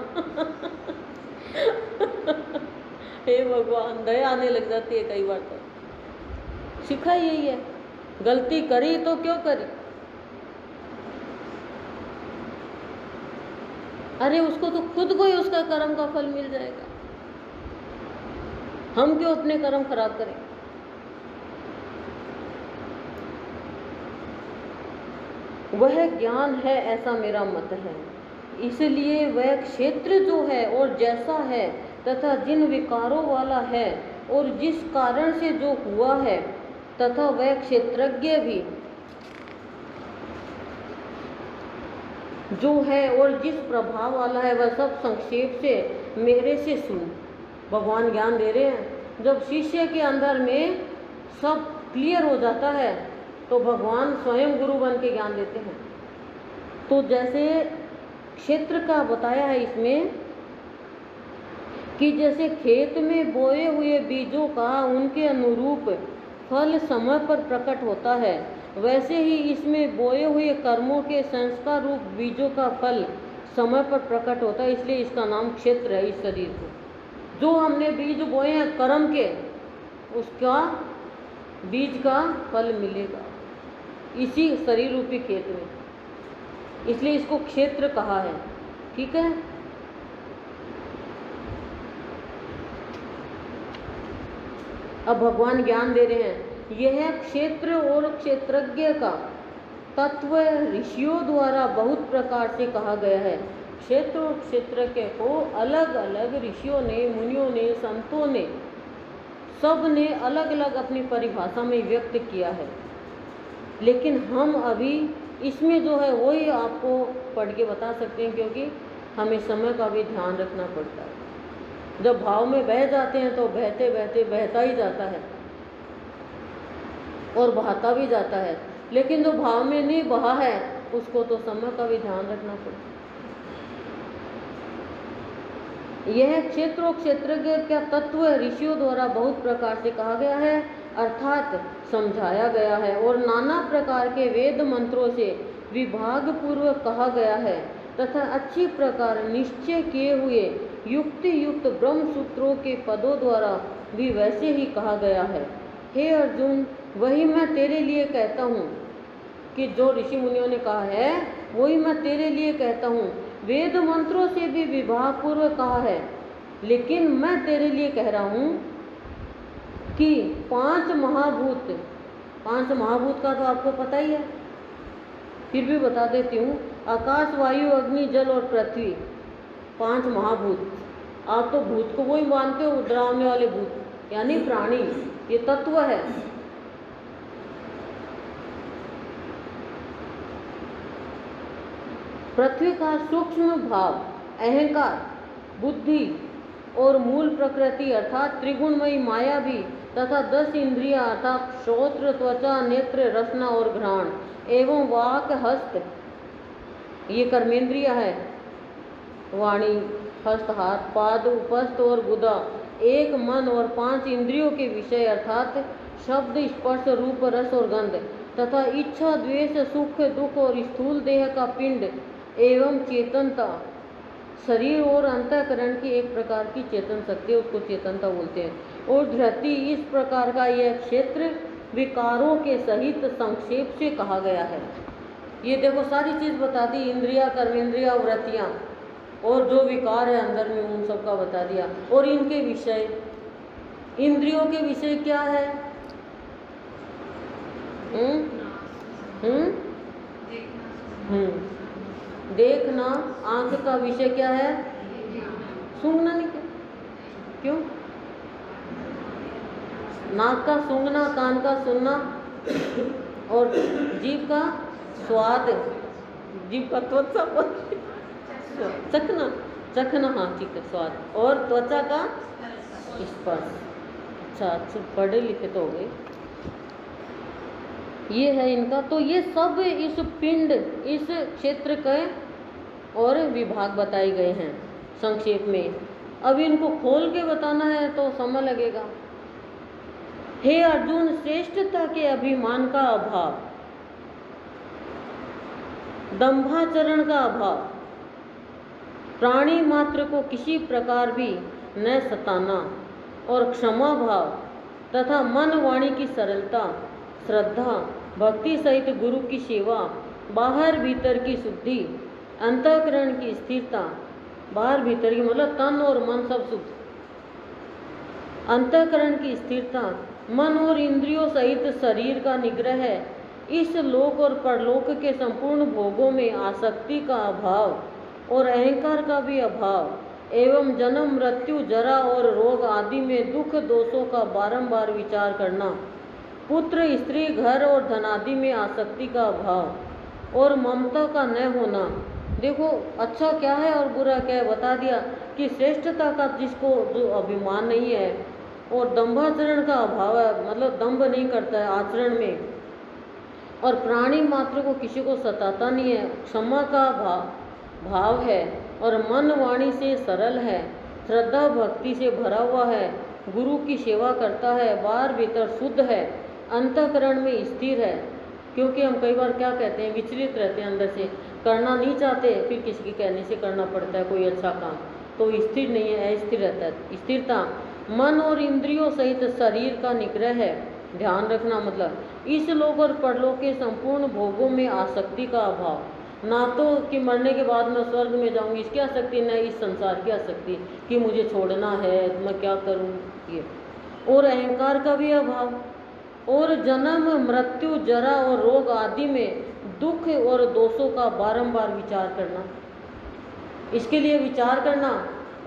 हे भगवान, दया आने लग जाती है कई बार। तो सीखा यही है, गलती करी तो क्यों करी। अरे उसको तो खुद को ही उसका कर्म का फल मिल जाएगा, हम क्यों अपने कर्म खराब करें। वह ज्ञान है, ऐसा मेरा मत है। इसलिए वह क्षेत्र जो है और जैसा है तथा जिन विकारों वाला है और जिस कारण से जो हुआ है तथा वह क्षेत्रज्ञ भी जो है और जिस प्रभाव वाला है, वह सब संक्षेप से मेरे से सुन। भगवान ज्ञान दे रहे हैं। जब शिष्य के अंदर में सब क्लियर हो जाता है तो भगवान स्वयं गुरु बन के ज्ञान देते हैं। तो जैसे क्षेत्र का बताया है इसमें कि जैसे खेत में बोए हुए बीजों का उनके अनुरूप फल समय पर प्रकट होता है, वैसे ही इसमें बोए हुए कर्मों के संस्कार रूप बीजों का फल समय पर प्रकट होता है। इसलिए इसका नाम क्षेत्र है। इस शरीर को जो हमने बीज बोए हैं कर्म के, उसका बीज का फल मिलेगा इसी शरीर रूपी खेत में। इसलिए इसको क्षेत्र कहा है। ठीक है। अब भगवान ज्ञान दे रहे हैं। यह क्षेत्र और क्षेत्रज्ञ का तत्व ऋषियों द्वारा बहुत प्रकार से कहा गया है। क्षेत्र और क्षेत्रज्ञ को अलग अलग ऋषियों ने, मुनियों ने, संतों ने सब ने अलग अलग अपनी परिभाषा में व्यक्त किया है, लेकिन हम अभी इसमें जो है वही आपको पढ़ के बता सकते हैं, क्योंकि हमें समय का भी ध्यान रखना पड़ता है। जब भाव में बह जाते हैं तो बहते बहते बहता ही जाता है और बहाता भी जाता है, लेकिन जो भाव में नहीं बहा है उसको तो समय का भी ध्यान रखना पड़ता है। यह क्षेत्र और क्षेत्रज्ञ क्या तत्व ऋषियों द्वारा बहुत प्रकार से कहा गया है, अर्थात समझाया गया है, और नाना प्रकार के वेद मंत्रों से विभाग पूर्वक कहा गया है, तथा अच्छी प्रकार निश्चय किए हुए युक्ति युक्त ब्रह्म सूत्रों के पदों द्वारा भी वैसे ही कहा गया है। हे अर्जुन, वही मैं तेरे लिए कहता हूँ कि जो ऋषि मुनियों ने कहा है वही मैं तेरे लिए कहता हूँ। वेद मंत्रों से भी विभाग पूर्वक कहा है, लेकिन मैं तेरे लिए कह रहा हूँ कि पांच महाभूत का तो आपको पता ही है, फिर भी बता देती हूँ। आकाश, वायु, अग्नि, जल और पृथ्वी, पांच महाभूत। आप तो भूत को वही मानते हो, डरावने वाले भूत, यानी प्राणी, ये तत्व है। पृथ्वी का सूक्ष्म भाव अहंकार, बुद्धि और मूल प्रकृति अर्थात त्रिगुणमयी माया भी, तथा 10 इंद्रियां अर्थात श्रोत्र, त्वचा, नेत्र, रसना और घ्राण एवं वाक, हस्त, ये कर्मेंद्रिया है, वाणी, हस्त, हाथ, पाद, उपस्थ और गुदा, एक मन और 5 इंद्रियों के विषय अर्थात शब्द, स्पर्श, रूप, रस और गंध, तथा इच्छा, द्वेष, सुख, दुख और स्थूल देह का पिंड एवं चेतनता, शरीर और अंतःकरण की एक प्रकार की चेतन शक्ति, उसको चेतनता बोलते हैं, और धृति, इस प्रकार का यह क्षेत्र विकारों के सहित संक्षेप से कहा गया है। ये देखो सारी चीज़ बता दी, इंद्रिया, कर्मेंद्रिया, वृत्तियाँ और जो विकार है अंदर में उन सब का बता दिया। और इनके विषय, इंद्रियों के विषय क्या है? देखना। आंख का विषय क्या है? सूंघना। नहीं क्यों? नाक का सूंघना, कान का सुनना और जीभ का स्वाद, जीभ का त्वचा चखना, हाँ ठीक है, स्वाद, और त्वचा का स्पर्श। अच्छा, पढ़े लिखे तो हो गए। ये है इनका, तो ये सब इस पिंड, इस क्षेत्र के और विभाग बताए गए हैं संक्षेप में। अब इनको खोल के बताना है तो समय लगेगा। हे अर्जुन, श्रेष्ठता के अभिमान का अभाव, दंभाचरण का अभाव, प्राणी मात्र को किसी प्रकार भी न सताना और क्षमा भाव तथा मन वाणी की सरलता, श्रद्धा, भक्ति सहित गुरु की सेवा, बाहर भीतर की शुद्धि, अंतःकरण की स्थिरता, बाहर भीतर की मतलब तन और मन सब शुद्ध, अंतःकरण की स्थिरता, मन और इंद्रियों सहित शरीर का निग्रह है, इस लोक और परलोक के संपूर्ण भोगों में आसक्ति का अभाव और अहंकार का भी अभाव, एवं जन्म, मृत्यु, जरा और रोग आदि में दुख दोषों का बारंबार विचार करना, पुत्र, स्त्री, घर और धनादि में आसक्ति का अभाव और ममता का न होना। देखो अच्छा क्या है और बुरा क्या है बता दिया कि श्रेष्ठता का जिसको जो अभिमान नहीं है और दंभाचरण का अभाव है, मतलब दंभ नहीं करता है आचरण में, और प्राणी मात्र को किसी को सताता नहीं है, क्षमा का भाव है, और मन वाणी से सरल है, श्रद्धा भक्ति से भरा हुआ है, गुरु की सेवा करता है, बाहर भीतर शुद्ध है, अंतःकरण में स्थिर है। क्योंकि हम कई बार क्या कहते हैं, विचलित रहते हैं, अंदर से करना नहीं चाहते, फिर किसी के कहने से करना पड़ता है कोई अच्छा काम, तो स्थिर नहीं है, अस्थिर रहता है। स्थिरता, मन और इंद्रियों सहित शरीर का निग्रह है, ध्यान रखना, मतलब इस लोक और परलोक के संपूर्ण भोगों में आसक्ति का अभाव, ना तो कि मरने के बाद मैं स्वर्ग में जाऊंगी इसकी आसक्ति, न इस संसार की आसक्ति कि मुझे छोड़ना है मैं क्या करूं ये, और अहंकार का भी अभाव, और जन्म, मृत्यु, जरा और रोग आदि में दुख और दोषों का बारंबार विचार करना। इसके लिए विचार करना,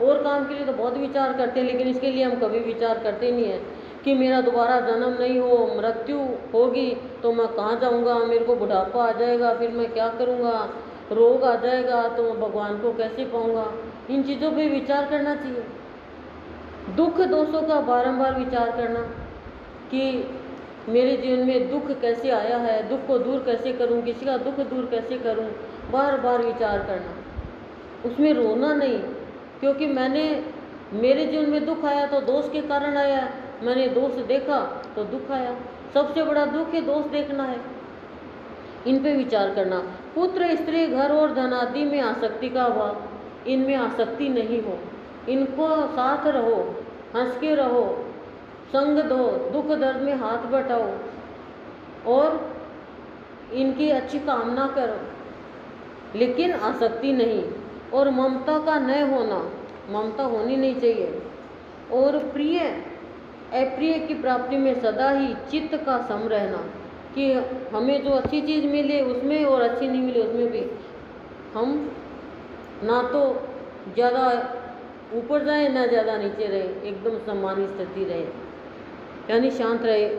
और काम के लिए तो बहुत विचार करते हैं, लेकिन इसके लिए हम कभी विचार करते नहीं हैं कि मेरा दोबारा जन्म नहीं हो, मृत्यु होगी तो मैं कहाँ जाऊँगा, मेरे को बुढ़ापा आ जाएगा, फिर मैं क्या करूँगा, रोग आ जाएगा तो मैं भगवान को कैसे पाऊँगा। इन चीज़ों पे विचार करना चाहिए। दुख दोषों का बारंबार विचार करना कि मेरे जीवन में दुख कैसे आया है, दुख को दूर कैसे करूं, किसी का दुख दूर कैसे करूं, बार बार विचार करना। उसमें रोना नहीं, क्योंकि मेरे जीवन में दुख आया तो दोष के कारण आया, मैंने दोष देखा तो दुख आया। सबसे बड़ा दुख है दोष देखना है। इन पे विचार करना। पुत्र स्त्री घर और धन आदि में आसक्ति का अभाव, इनमें आसक्ति नहीं हो, इनको साथ रहो, हंस के रहो, संग दो, दुख दर्द में हाथ बटाओ और इनकी अच्छी कामना करो, लेकिन आसक्ति नहीं। और ममता का न होना, ममता होनी नहीं चाहिए। और प्रिय अप्रिय की प्राप्ति में सदा ही चित्त का सम रहना, कि हमें जो अच्छी चीज़ मिले उसमें और अच्छी नहीं मिले उसमें भी हम ना तो ज़्यादा ऊपर जाए ना ज़्यादा नीचे रहे, एकदम समान स्थिति रहे, यानी शांत रहे।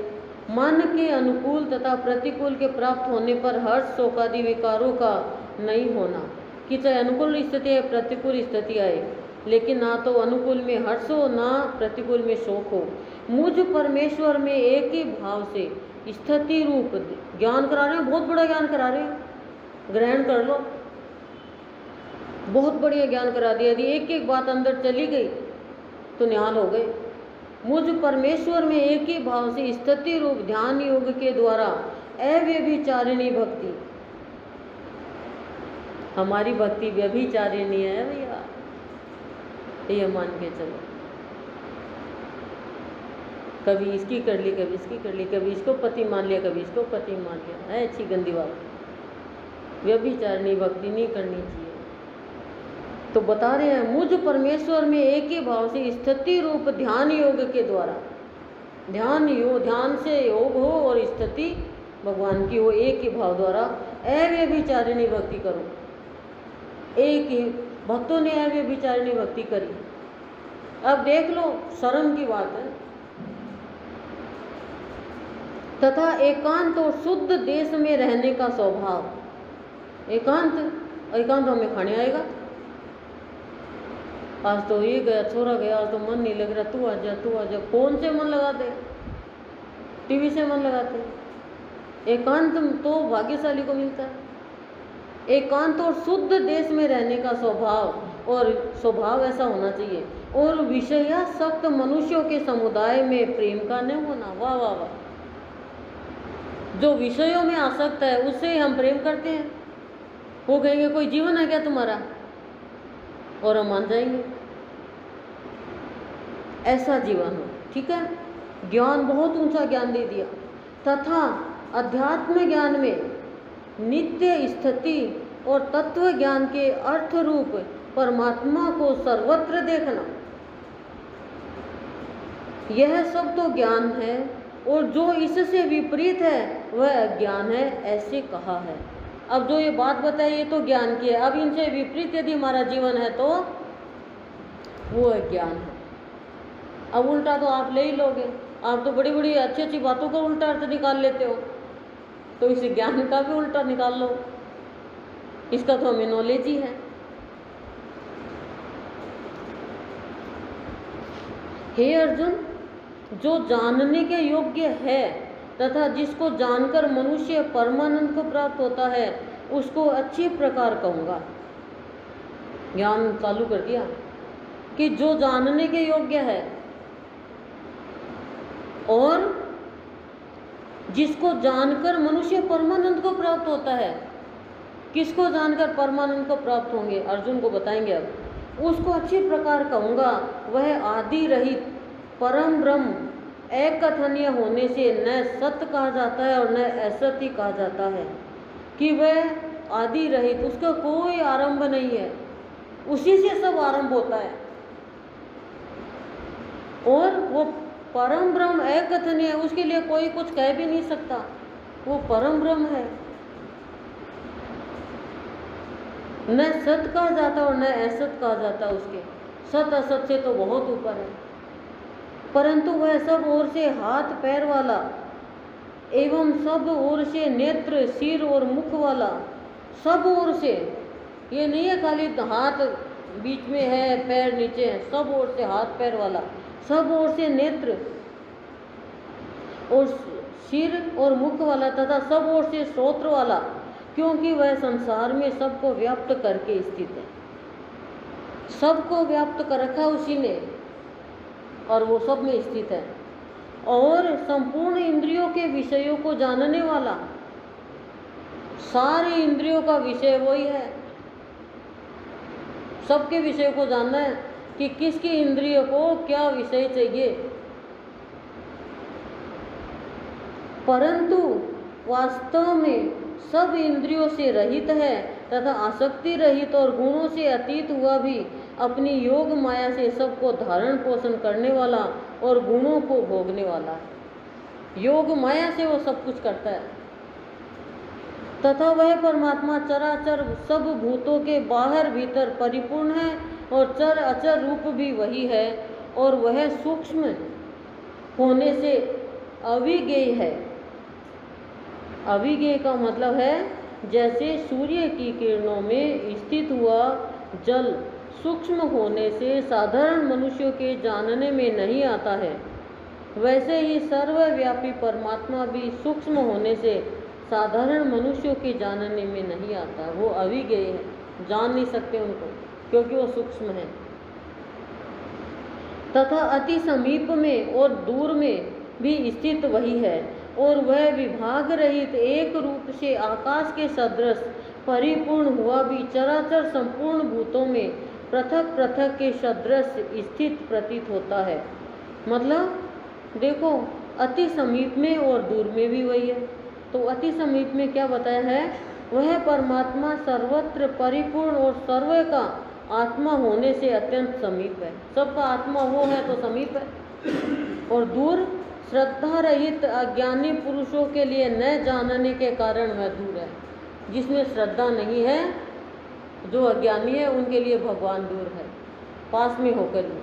मन के अनुकूल तथा प्रतिकूल के प्राप्त होने पर हर्ष शोक आदि विकारों का नहीं होना, कि चाहे अनुकूल स्थिति है प्रतिकूल स्थिति आए, लेकिन ना तो अनुकूल में हर्ष हो ना प्रतिकूल में शोक हो। मुझ परमेश्वर में एक ही भाव से स्थिति रूप ज्ञान करा रहे हैं, बहुत बड़ा ज्ञान करा रहे हैं, ग्रहण कर लो, बहुत बढ़िया ज्ञान करा दिया। यदि एक एक बात अंदर चली गई तो निहाल हो गए। मुझ परमेश्वर में एक ही भाव से स्थिति रूप ध्यान योग के द्वारा अव्यभिचारिणी भक्ति, हमारी भक्ति व्यभिचारिणी है भैया, ये मान के चलो। कभी इसकी कर ली, कभी इसकी कर ली, कभी इसको पति मान लिया, कभी इसको पति मान लिया, है अच्छी गंदी बात। व्यभिचारिणी भक्ति नहीं करनी चाहिए। तो बता रहे हैं मुझ परमेश्वर में एक ही भाव से स्थिति रूप ध्यान योग के द्वारा, ध्यान से योग हो और स्थिति भगवान की हो, एक ही भाव द्वारा अव्यभिचारिणी भक्ति करो। एक ही भक्तों ने अव्यभिचारिणी भक्ति करी। अब देख लो, शर्म की बात है। तथा एकांत और शुद्ध देश में रहने का स्वभाव। एकांत हमें खाने आएगा, आज तो ये गया, छोरा गया, आज तो मन नहीं लग रहा, तू आ जा। फोन से मन लगाते, टीवी से मन लगाते। एकांत तो भाग्यशाली को मिलता है। एकांत और शुद्ध देश में रहने का स्वभाव, और स्वभाव ऐसा होना चाहिए। और विषयासक्त मनुष्यों के समुदाय में प्रेम का न होना। वाह वाह वाह, जो विषयों में आसक्त है उससे हम प्रेम करते हैं। वो कहेंगे कोई जीवन है क्या तुम्हारा, और हम मान जाएंगे। ऐसा जीवन हो, ठीक है। ज्ञान बहुत ऊंचा ज्ञान दे दिया। तथा अध्यात्म ज्ञान में नित्य स्थिति और तत्व ज्ञान के अर्थ रूप परमात्मा को सर्वत्र देखना, यह सब तो ज्ञान है, और जो इससे विपरीत है वह अज्ञान है, ऐसे कहा है। अब जो ये बात बताई ये तो ज्ञान की है। अब इनसे विपरीत यदि हमारा जीवन है तो वो अज्ञान है। अब उल्टा तो आप ले ही लोगे, आप तो बड़ी बड़ी अच्छी अच्छी बातों का उल्टा अर्थ निकाल लेते हो, तो इस ज्ञान का भी उल्टा निकाल लो, इसका तो हमें नॉलेज ही है। हे अर्जुन, जो जानने के योग्य है तथा जिसको जानकर मनुष्य परमानंद को प्राप्त होता है, उसको अच्छी प्रकार कहूँगा। ज्ञान चालू कर दिया कि जो जानने के योग्य है और जिसको जानकर मनुष्य परमानंद को प्राप्त होता है। किसको जानकर परमानंद को प्राप्त होंगे, अर्जुन को बताएंगे। अब उसको अच्छी प्रकार कहूँगा, वह आदि रहित परम ब्रह्म एकथनीय होने से न सत्य कहा जाता है और न असत्य कहा जाता है, कि वह आदि रहित, उसका कोई आरंभ नहीं है, उसी से सब आरंभ होता है। और वो परम ब्रह्म एकथनीय है, उसके लिए कोई कुछ कह भी नहीं सकता, वो परम ब्रह्म है। न सत्य कहा जाता और न असत कहा जाता उसके, सत असत से तो बहुत ऊपर है। परंतु वह सब ओर से हाथ पैर वाला एवं सब ओर से नेत्र सिर और मुख वाला, सब ओर से, ये नहीं है खाली हाथ बीच में है पैर नीचे है, सब ओर से हाथ पैर वाला, सब ओर से नेत्र और सिर और मुख वाला तथा सब ओर से श्रोत्र वाला, क्योंकि वह संसार में सबको व्याप्त करके स्थित है। सबको व्याप्त कर रखा उसी ने और वो सब में स्थित है। और संपूर्ण इंद्रियों के विषयों को जानने वाला, सारे इंद्रियों का विषय वही है। सबके विषय को जानना है कि किसकी इंद्रियों को क्या विषय चाहिए। परंतु वास्तव में सब इंद्रियों से रहित है तथा आसक्ति रहित और गुणों से अतीत हुआ भी अपनी योग माया से सबको धारण पोषण करने वाला और गुणों को भोगने वाला है। योग माया से वो सब कुछ करता है। तथा वह परमात्मा चराचर सब भूतों के बाहर भीतर परिपूर्ण है और चर अचर रूप भी वही है, और वह सूक्ष्म होने से अविज्ञेय है। अविज्ञेय का मतलब है जैसे सूर्य की किरणों में स्थित हुआ जल सूक्ष्म होने से साधारण मनुष्यों के जानने में नहीं आता है, वैसे ही सर्वव्यापी परमात्मा भी सूक्ष्म होने से साधारण मनुष्यों के जानने में नहीं आता। वो अविज्ञेय है, जान नहीं सकते उनको क्योंकि वो सूक्ष्म है। तथा अति समीप में और दूर में भी स्थित वही है, और वह विभाग रहित एक रूप से आकाश के सदृश परिपूर्ण हुआ भी चराचर संपूर्ण भूतों में पृथक पृथक के सदृश स्थित प्रतीत होता है। मतलब देखो, अति समीप में और दूर में भी वही है। तो अति समीप में क्या बताया है? वह परमात्मा सर्वत्र परिपूर्ण और सर्व का आत्मा होने से अत्यंत समीप है। सबका आत्मा वो है तो समीप है। और दूर श्रद्धा रहित अज्ञानी पुरुषों के लिए न जानने के कारण वह दूर है। जिसमें श्रद्धा नहीं है, जो अज्ञानी है, उनके लिए भगवान दूर है, पास में होकर भी।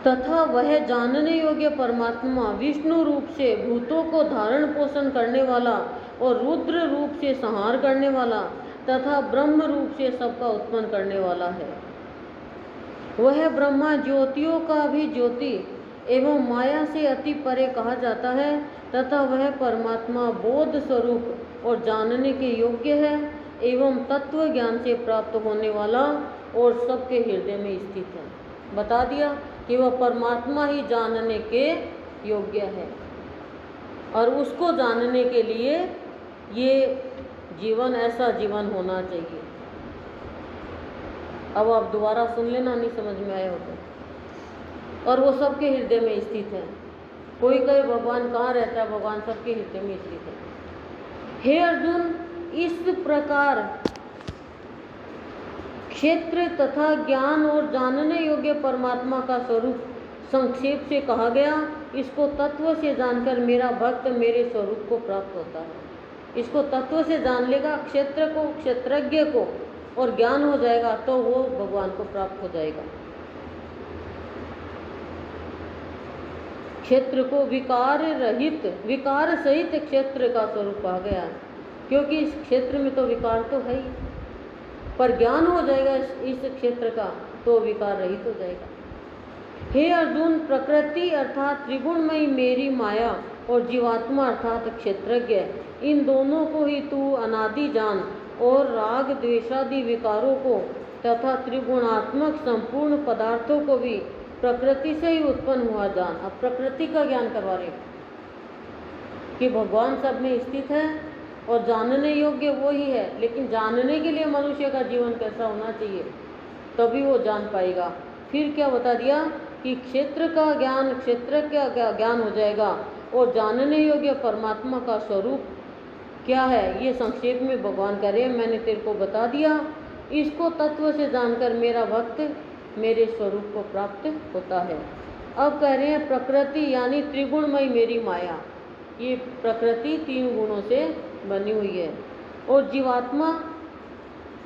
तथा वह जानने योग्य परमात्मा विष्णु रूप से भूतों को धारण पोषण करने वाला और रुद्र रूप से संहार करने वाला तथा ब्रह्म रूप से सबका उत्पन्न करने वाला है। वह ब्रह्मा ज्योतियों का भी ज्योति एवं माया से अति परे कहा जाता है तथा वह परमात्मा बोध स्वरूप और जानने के योग्य है एवं तत्व ज्ञान से प्राप्त होने वाला और सबके हृदय में स्थित है। बता दिया कि वह परमात्मा ही जानने के योग्य है, और उसको जानने के लिए ये जीवन, ऐसा जीवन होना चाहिए। अब आप दोबारा सुन लेना, नहीं समझ में आया हो तो। और वो सबके हृदय में स्थित है। कोई कहे भगवान कहाँ रहता है, भगवान सबके हृदय में स्थित है। हे अर्जुन, इस प्रकार क्षेत्र तथा ज्ञान और जानने योग्य परमात्मा का स्वरूप संक्षेप से कहा गया। इसको तत्व से जानकर मेरा भक्त मेरे स्वरूप को प्राप्त होता है। इसको तत्व से जान लेगा, क्षेत्र को, क्षेत्रज्ञ को, और ज्ञान हो जाएगा तो वो भगवान को प्राप्त हो जाएगा। क्षेत्र को विकार रहित, विकार सहित क्षेत्र का स्वरूप कहा गया है, क्योंकि इस क्षेत्र में तो विकार तो है ही, पर ज्ञान हो जाएगा इस क्षेत्र का तो विकार रहित हो जाएगा। हे अर्जुन, प्रकृति अर्थात त्रिगुणमयी मेरी माया और जीवात्मा अर्थात क्षेत्रज्ञ, इन दोनों को ही तू अनादि जान और राग द्वेषादि विकारों को तथा त्रिगुणात्मक संपूर्ण पदार्थों को भी प्रकृति से ही उत्पन्न हुआ जान। अब प्रकृति का ज्ञान करवा रहे कि भगवान सब में स्थित है और जानने योग्य वो ही है, लेकिन जानने के लिए मनुष्य का जीवन कैसा होना चाहिए तभी वो जान पाएगा। फिर क्या बता दिया कि क्षेत्र का ज्ञान, क्षेत्र का ज्ञान हो जाएगा और जानने योग्य परमात्मा का स्वरूप क्या है ये संक्षेप में भगवान कह रहे हैं, मैंने तेरे को बता दिया। इसको तत्व से जानकर मेरा भक्त मेरे स्वरूप को प्राप्त होता है। अब कह रहे हैं प्रकृति यानी त्रिगुणमयी मेरी माया, ये प्रकृति 3 गुणों से बनी हुई है, और जीवात्मा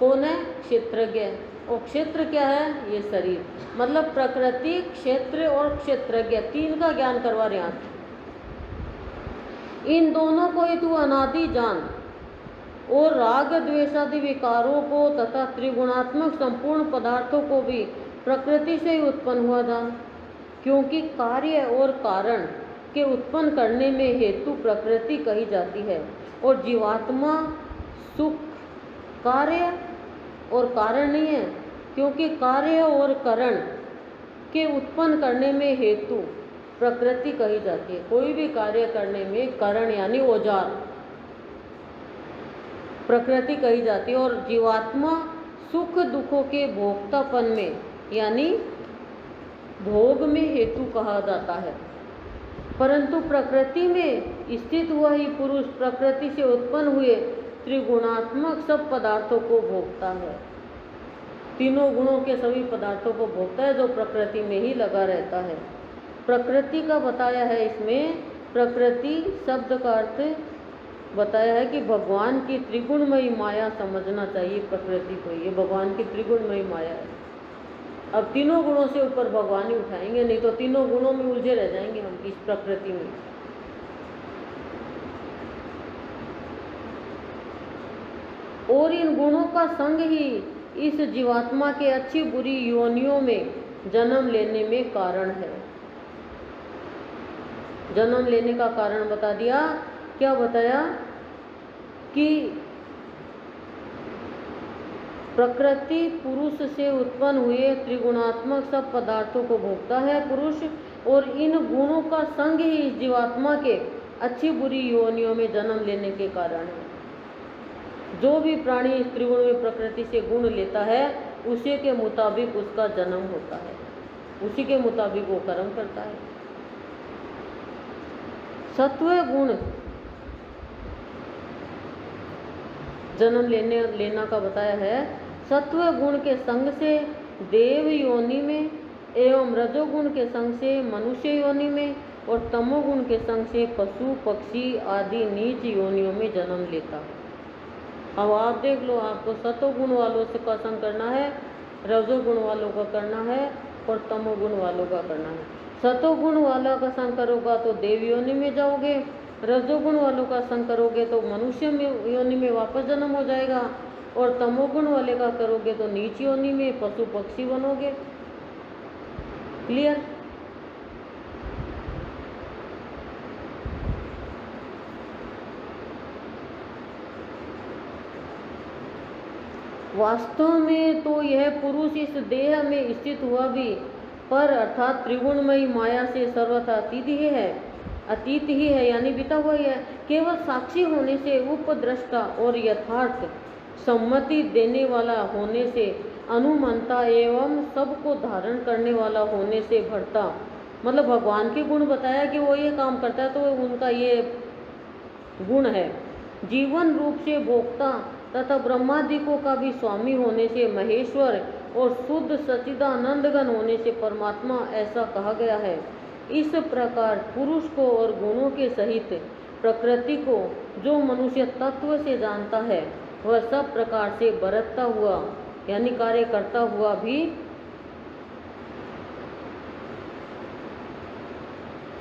कौन है? क्षेत्रज्ञ। और क्षेत्र क्या है? ये शरीर। मतलब प्रकृति, क्षेत्र और क्षेत्रज्ञ, तीन का ज्ञान करवा रहे हैं। इन दोनों को ही तू अनादि जान और राग द्वेषादि विकारों को तथा त्रिगुणात्मक संपूर्ण पदार्थों को भी प्रकृति से ही उत्पन्न हुआ जान, क्योंकि कार्य और कारण के उत्पन्न करने में हेतु प्रकृति कही जाती है। और जीवात्मा सुख कार्य और कारण नहीं है, क्योंकि कार्य और कारण के उत्पन्न करने में हेतु प्रकृति कही जाती है। कोई भी कार्य करने में कारण यानी औजार प्रकृति कही जाती है। और जीवात्मा सुख दुखों के भोक्तापन में यानी भोग में हेतु कहा जाता है। परंतु प्रकृति में स्थित हुआ ही पुरुष प्रकृति से उत्पन्न हुए त्रिगुणात्मक सब पदार्थों को भोगता है। तीनों गुणों के सभी पदार्थों को भोगता है, जो प्रकृति में ही लगा रहता है। प्रकृति का बताया है इसमें, प्रकृति शब्द का अर्थ बताया है कि भगवान की त्रिगुणमयी माया समझना चाहिए प्रकृति को। ये भगवान की त्रिगुणमयी माया है। अब तीनों गुणों से ऊपर भगवान ही उठाएंगे, नहीं तो तीनों गुणों में उलझे रह जाएंगे हम इस प्रकृति में। और इन गुणों का संग ही इस जीवात्मा के अच्छी बुरी योनियों में जन्म लेने में कारण है। जन्म लेने का कारण बता दिया। क्या बताया? कि प्रकृति पुरुष से उत्पन्न हुए त्रिगुणात्मक सब पदार्थों को भोगता है पुरुष, और इन गुणों का संग ही इस जीवात्मा के अच्छी बुरी योनियों में जन्म लेने के कारण है। जो भी प्राणी इस त्रिगुण में प्रकृति से गुण लेता है, उसी के मुताबिक उसका जन्म होता है, उसी के मुताबिक वो कर्म करता है। सत्व गुण जन्म लेना का बताया है। सत्व गुण के संग से देव योनि में एवं रजोगुण के संग से मनुष्य योनि में और तमोगुण के संग से पशु पक्षी आदि नीच योनियों में जन्म लेता है। अब आप देख लो, आपको सतोगुण वालों से का संग करना है, रजोगुण वालों का करना है और तमोगुण वालों का करना है। सतोगुण वाला का संग करोगा तो देव योनि में जाओगे, रजोगुण वालों का संग करोगे तो मनुष्य में योनि में वापस जन्म हो जाएगा, और तमोगुण वाले का करोगे तो नीच योनि में पशु पक्षी बनोगे। क्लियर? वास्तव में तो यह पुरुष इस देह में स्थित हुआ भी पर अर्थात त्रिगुणमयी माया से सर्वथा अतीत ही है यानी बीता हुआ ही है। केवल साक्षी होने से, उपद्रष्टा और यथार्थ सम्मति देने वाला होने से, अनुमंता एवं सबको धारण करने वाला होने से भरता, मतलब भगवान के गुण बताया कि वो ये काम करता है तो उनका ये गुण है। जीवन रूप से भोक्ता तथा ब्रह्मादिकों का भी स्वामी होने से महेश्वर और शुद्ध सच्चिदानंदघन होने से परमात्मा, ऐसा कहा गया है। इस प्रकार पुरुष को और गुणों के सहित प्रकृति को जो मनुष्य तत्व से जानता है, वह सब प्रकार से बरतता हुआ यानी कार्य करता हुआ भी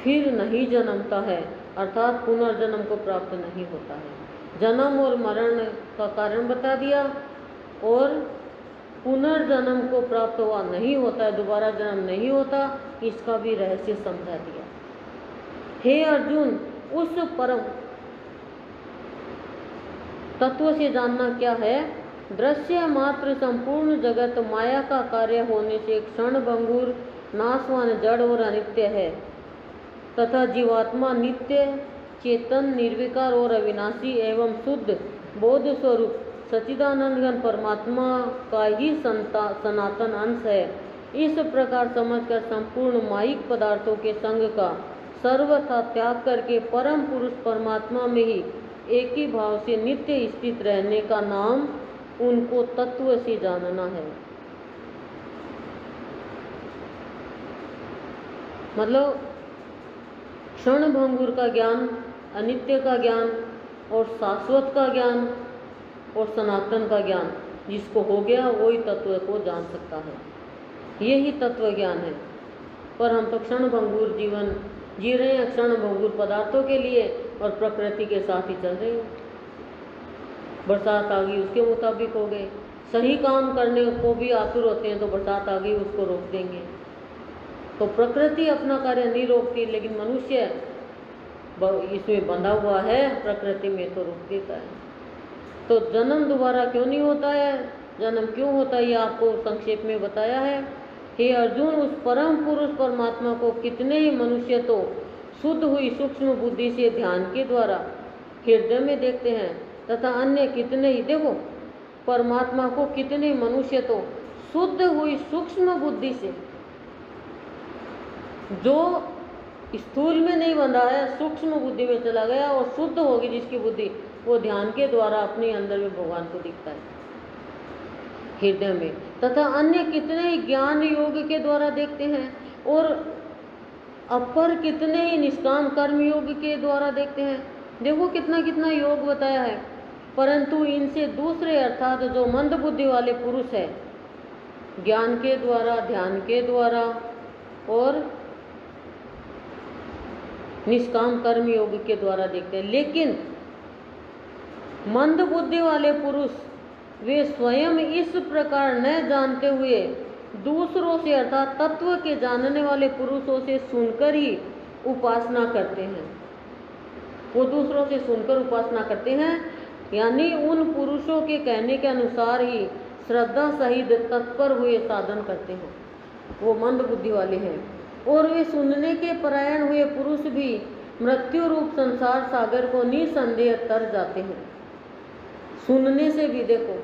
फिर नहीं जन्मता है, अर्थात पुनर्जन्म को प्राप्त नहीं होता है। जन्म और मरण का कारण बता दिया और पुनर्जन्म को प्राप्त हुआ नहीं होता है, दोबारा जन्म नहीं होता, इसका भी रहस्य समझा दिया। हे अर्जुन, उस परम तत्व से जानना क्या है? दृश्य मात्र संपूर्ण जगत माया का कार्य होने से क्षण भंगुर, नाशवान, जड़ और अनित्य है तथा जीवात्मा नित्य, चेतन, निर्विकार और अविनाशी एवं शुद्ध बोध स्वरूप सच्चिदानंदघन परमात्मा का ही सनातन अंश है। इस प्रकार समझकर संपूर्ण मायिक पदार्थों के संग का सर्वथा त्याग करके परम पुरुष परमात्मा में ही एक ही भाव से नित्य स्थित रहने का नाम उनको तत्व से जानना है। मतलब क्षण भंगुर का ज्ञान, अनित्य का ज्ञान और शाश्वत का ज्ञान और सनातन का ज्ञान, जिसको हो गया वही तत्व को जान सकता है। यही तत्व ज्ञान है। पर हम तो क्षण भंगुर जीवन जी रहे हैं, क्षण भंगुर पदार्थों के लिए और प्रकृति के साथ ही चल रहे हैं। बरसात आ गई उसके मुताबिक हो गए, सही काम करने को भी आतुर होते हैं तो बरसात आ गई उसको रोक देंगे। तो प्रकृति अपना कार्य नहीं रोकती, लेकिन मनुष्य इसमें बंधा हुआ है प्रकृति में तो रोक देता है। तो जन्म दोबारा क्यों नहीं होता है, जन्म क्यों होता है, ये आपको संक्षेप में बताया है। हे अर्जुन, उस परम पुरुष परमात्मा को कितने ही मनुष्य तो शुद्ध हुई सूक्ष्म बुद्धि से ध्यान के द्वारा हृदय में देखते हैं, तथा अन्य कितने ही, देखो परमात्मा को कितने मनुष्य तो शुद्ध हुई सूक्ष्म बुद्धि से, जो स्थूल में नहीं बंधा है सूक्ष्म बुद्धि में चला गया और शुद्ध होगी जिसकी बुद्धि, वो ध्यान के द्वारा अपने अंदर में भगवान को दिखता है हृदय में, तथा अन्य कितने ही ज्ञान योग के द्वारा देखते हैं और अपर कितने ही निष्काम कर्म योग के द्वारा देखते हैं। देखो कितना कितना योग बताया है। परंतु इनसे दूसरे अर्थात जो मंद बुद्धि वाले पुरुष है, ज्ञान के द्वारा, ध्यान के द्वारा और निष्काम कर्म योग के द्वारा देखते हैं। लेकिन मंद बुद्धि वाले पुरुष वे स्वयं इस प्रकार न जानते हुए दूसरों से अर्थात तत्व के जानने वाले पुरुषों से सुनकर ही उपासना करते हैं। वो दूसरों से सुनकर उपासना करते हैं, यानी उन पुरुषों के कहने के अनुसार ही श्रद्धा सहित तत्पर हुए साधन करते हैं, वो मंद बुद्धि वाले हैं। और वे सुनने के परायण हुए पुरुष भी मृत्यु रूप संसार सागर को निसंदेह तर जाते हैं। सुनने से भी देखो,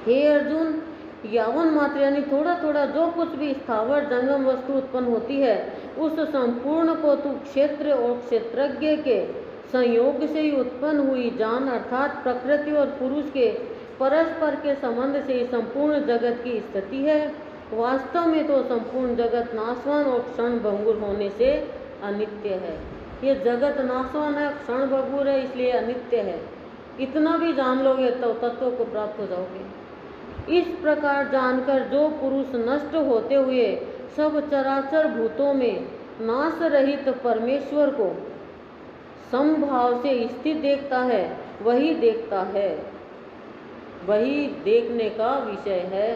हे अर्जुन, यावन मात्र यानी थोड़ा थोड़ा जो कुछ भी स्थावर जंगम वस्तु उत्पन्न होती है, उस संपूर्ण को तू क्षेत्र और क्षेत्रज्ञ के संयोग से ही उत्पन्न हुई जान अर्थात प्रकृति और पुरुष के परस्पर के संबंध से ही संपूर्ण जगत की स्थिति है। वास्तव में तो संपूर्ण जगत नाशवान और क्षण भंगुर होने से अनित्य है। ये जगत नाशवान है, क्षण भंगुर है, इसलिए अनित्य है। इतना भी जान लोगे तो तत्व को प्राप्त हो जाओगे। इस प्रकार जानकर जो पुरुष नष्ट होते हुए सब चराचर भूतों में नाश रहित परमेश्वर को समभाव से स्थित देखता है, वही देखता है, वही देखने का विषय है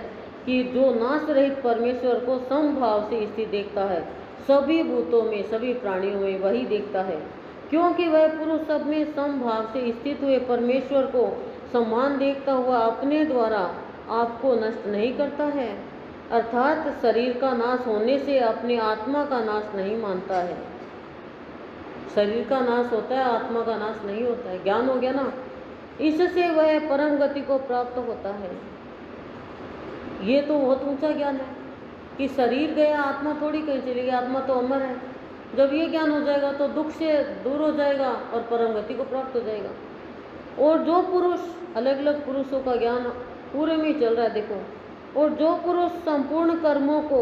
कि जो नाश रहित परमेश्वर को समभाव से स्थित देखता है, सभी भूतों में, सभी प्राणियों में वही देखता है। क्योंकि वह पुरुष सब में समभाव से स्थित हुए परमेश्वर को समान देखता हुआ अपने द्वारा आपको नष्ट नहीं करता है, अर्थात शरीर का नाश होने से अपनी आत्मा का नाश नहीं मानता है। शरीर का नाश होता है, आत्मा का नाश नहीं होता है। ज्ञान हो गया ना, इससे वह परम गति को प्राप्त होता है। ये तो बहुत ऊंचा ज्ञान है कि शरीर गया, आत्मा थोड़ी कहीं चली गई, आत्मा तो अमर है। जब ये ज्ञान हो जाएगा तो दुख से दूर हो जाएगा और परम गति को प्राप्त हो जाएगा। और जो पुरुष, अलग अलग पुरुषों का ज्ञान पूरे में ही चल रहा है देखो, और जो पुरुष संपूर्ण कर्मों को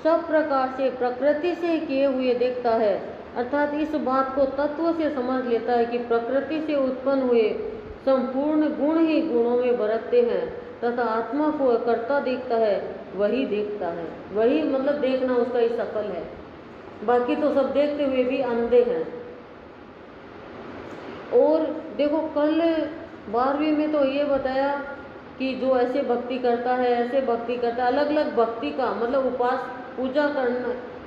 सब प्रकार से प्रकृति से किए हुए देखता है, अर्थात इस बात को तत्व से समझ लेता है कि प्रकृति से उत्पन्न हुए संपूर्ण गुण ही गुणों में बरतते हैं, तथा आत्मा को कर्ता देखता है, वही देखता है। वही मतलब देखना उसका ही सफल है, बाकी तो सब देखते हुए भी अंधे हैं। और देखो कल 12वीं में तो ये बताया कि जो ऐसे भक्ति करता है, ऐसे भक्ति करता है, अलग अलग भक्ति का मतलब उपास पूजा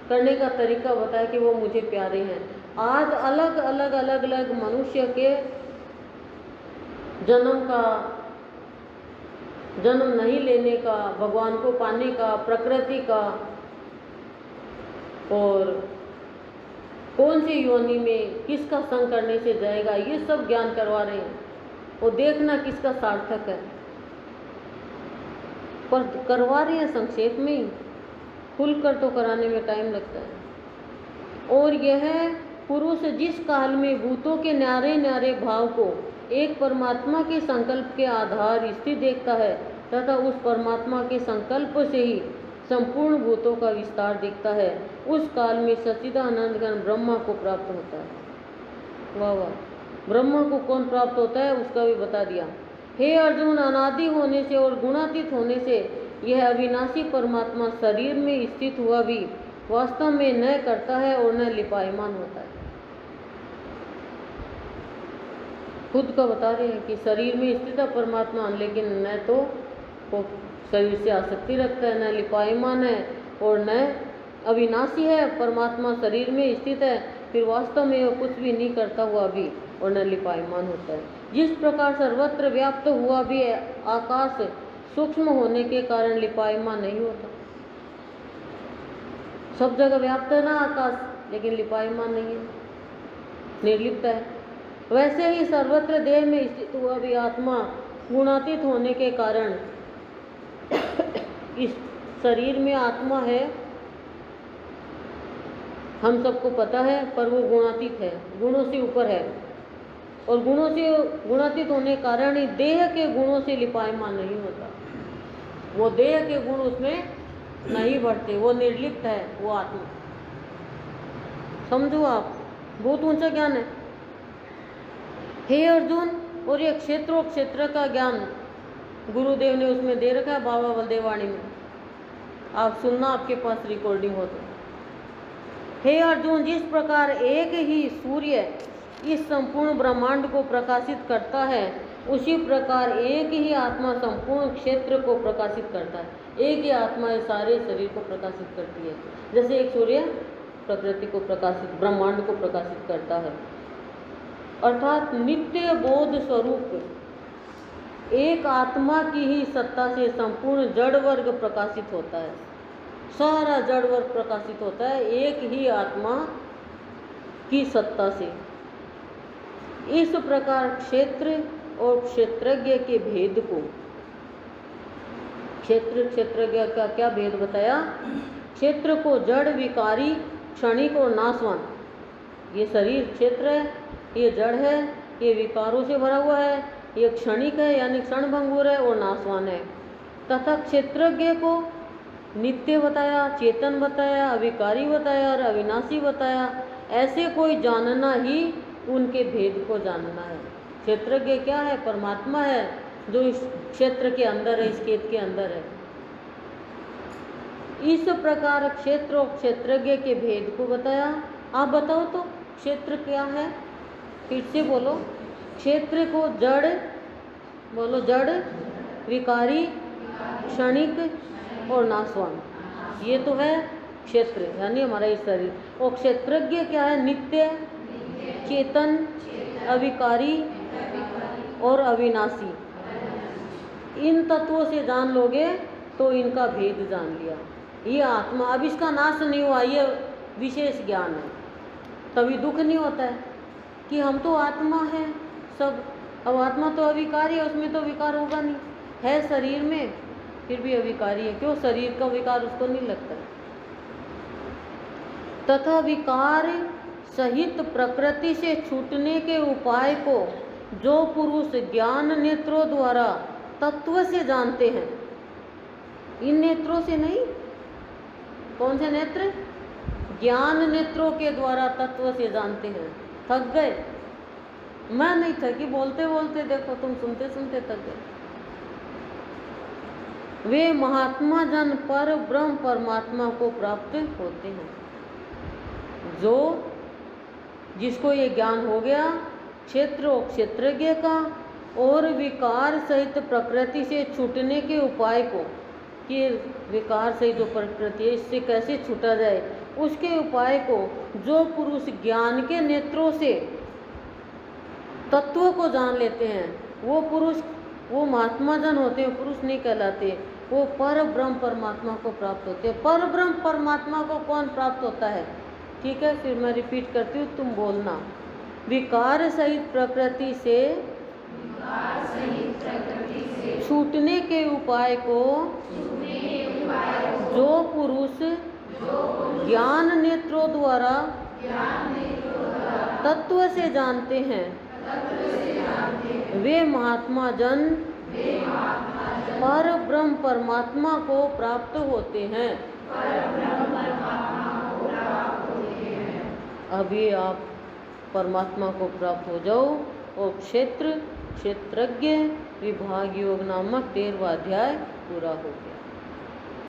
करने का तरीका बताया कि वो मुझे प्यारे हैं। आज अलग अलग मनुष्य के जन्म नहीं लेने का, भगवान को पाने का, प्रकृति का, और कौन सी योनि में किसका संग करने से जाएगा, ये सब ज्ञान करवा रहे हैं। और देखना किसका सार्थक है, पर करवा रहे हैं संक्षेप में ही, खुलकर तो कराने में टाइम लगता है। और यह पुरुष जिस काल में भूतों के न्यारे न्यारे भाव को एक परमात्मा के संकल्प के आधार स्थित देखता है, तथा उस परमात्मा के संकल्प से ही संपूर्ण भूतों का विस्तार दिखता है, उस काल में सच्चिदानंद घन ब्रह्मा को प्राप्त होता है। वाह वाह, ब्रह्मा को कौन प्राप्त होता है उसका भी बता दिया। हे अर्जुन, अनादि होने से और गुणातीत होने से यह अविनाशी परमात्मा शरीर में स्थित हुआ भी वास्तव में न करता है और न लिपायमान होता है। खुद का बता रहे हैं कि शरीर में स्थित है परमात्मा, लेकिन न तो वो शरीर से आसक्ति रखता है, न लिपायमान है और न अविनाशी है। परमात्मा शरीर में स्थित है, फिर वास्तव में वो कुछ भी नहीं करता हुआ भी और न लिपायमान होता है। जिस प्रकार सर्वत्र व्याप्त हुआ भी आकाश सूक्ष्म होने के कारण लिपायमान नहीं होता। सब जगह व्याप्त है ना आकाश, लेकिन लिपायमान नहीं है, निर्लिप्त है। वैसे ही सर्वत्र देह में स्थित हुआ भी आत्मा गुणातीत होने के कारण इस शरीर में आत्मा है, हम सबको पता है, पर वो गुणातीत है, गुणों से ऊपर है और गुणों से गुणातीत होने के कारण ही देह के गुणों से लिपायमान नहीं होता। वो देह के गुण उसमें नहीं बढ़ते, वो निर्लिप्त है वो आत्मा। समझो आप, बहुत ऊंचा ज्ञान है। हे अर्जुन, और ये क्षेत्र और क्षेत्र का ज्ञान गुरुदेव ने उसमें दे रखा है बाबा बलदेव वाणी में, आप सुनना, आपके पास रिकॉर्डिंग हो तो। हे अर्जुन, जिस प्रकार एक ही सूर्य इस संपूर्ण ब्रह्मांड को प्रकाशित करता है, उसी प्रकार एक ही आत्मा संपूर्ण क्षेत्र को प्रकाशित करता है। एक ही आत्मा इस सारे शरीर को प्रकाशित करती है, जैसे एक सूर्य प्रकृति को प्रकाशित, ब्रह्मांड को प्रकाशित करता है। अर्थात नित्य बोध स्वरूप एक आत्मा की ही सत्ता से संपूर्ण जड़ वर्ग प्रकाशित होता है। सारा जड़ वर्ग प्रकाशित होता है एक ही आत्मा की सत्ता से। इस प्रकार क्षेत्र और क्षेत्रज्ञ के भेद को, क्षेत्र क्षेत्रज्ञ का क्या भेद बताया? क्षेत्र को जड़, विकारी, क्षणिक और नाशवान। ये शरीर क्षेत्र है, ये जड़ है, ये विकारों से भरा हुआ है, ये क्षणिक है यानी क्षणभंगुर है और नाशवान है। तथा क्षेत्रज्ञ को नित्य बताया, चेतन बताया, अविकारी बताया और अविनाशी बताया। ऐसे कोई जानना ही उनके भेद को जानना है। क्षेत्रज्ञ क्या है? परमात्मा है, जो इस क्षेत्र के अंदर है, इस खेत के अंदर है। इस प्रकार क्षेत्र और क्षेत्रज्ञ के भेद को बताया। आप बताओ तो क्षेत्र क्या है? फिर से बोलो। क्षेत्र को जड़, बोलो, जड़, विकारी, क्षणिक और नाशवान, ये तो है क्षेत्र यानी हमारा इस शरीर। और क्षेत्रज्ञ क्या है? नित्य, चेतन, अविकारी और अविनाशी। इन तत्वों से जान लोगे तो इनका भेद जान लिया। ये आत्मा, अब इसका नाश नहीं हुआ, ये विशेष ज्ञान है, तभी दुख नहीं होता है कि हम तो आत्मा है सब। अब आत्मा तो अविकारी है, उसमें तो विकार होगा नहीं, है शरीर में फिर भी अविकारी है। क्यों? शरीर का विकार उसको नहीं लगता है। तथा विकार सहित प्रकृति से छूटने के उपाय को जो पुरुष ज्ञान नेत्रों द्वारा तत्व से जानते हैं, इन नेत्रों से नहीं। कौन से नेत्र? ज्ञान नेत्रों के द्वारा तत्व से जानते हैं। थक गए? मैं नहीं थकी, बोलते बोलते देखो तुम सुनते सुनते थक गए। वे महात्मा जन पर ब्रह्म परमात्मा को प्राप्त होते हैं। जो जिसको ये ज्ञान हो गया क्षेत्र और क्षेत्रज्ञ का, और विकार सहित प्रकृति से छूटने के उपाय को, कि विकार सहित जो प्रकृति है इससे कैसे छूटा जाए, उसके उपाय को जो पुरुष ज्ञान के नेत्रों से तत्व को जान लेते हैं, वो पुरुष, वो महात्मा जन होते हैं, पुरुष नहीं कहलाते। वो पर ब्रह्म परमात्मा को प्राप्त होते हैं। पर ब्रह्म परमात्मा को कौन प्राप्त होता है? ठीक है, फिर मैं रिपीट करती हूँ, तुम बोलना। विकार सहित प्रकृति से छूटने के उपाय को जो पुरुष ज्ञान नेत्रों द्वारा तत्व से जानते हैं, वे महात्मा जन पर ब्रह्म परमात्मा को प्राप्त होते हैं। अभी आप परमात्मा को प्राप्त हो जाओ और क्षेत्र, क्षेत्रज्ञ विभाग योग नामक 13वां अध्याय पूरा हो गया।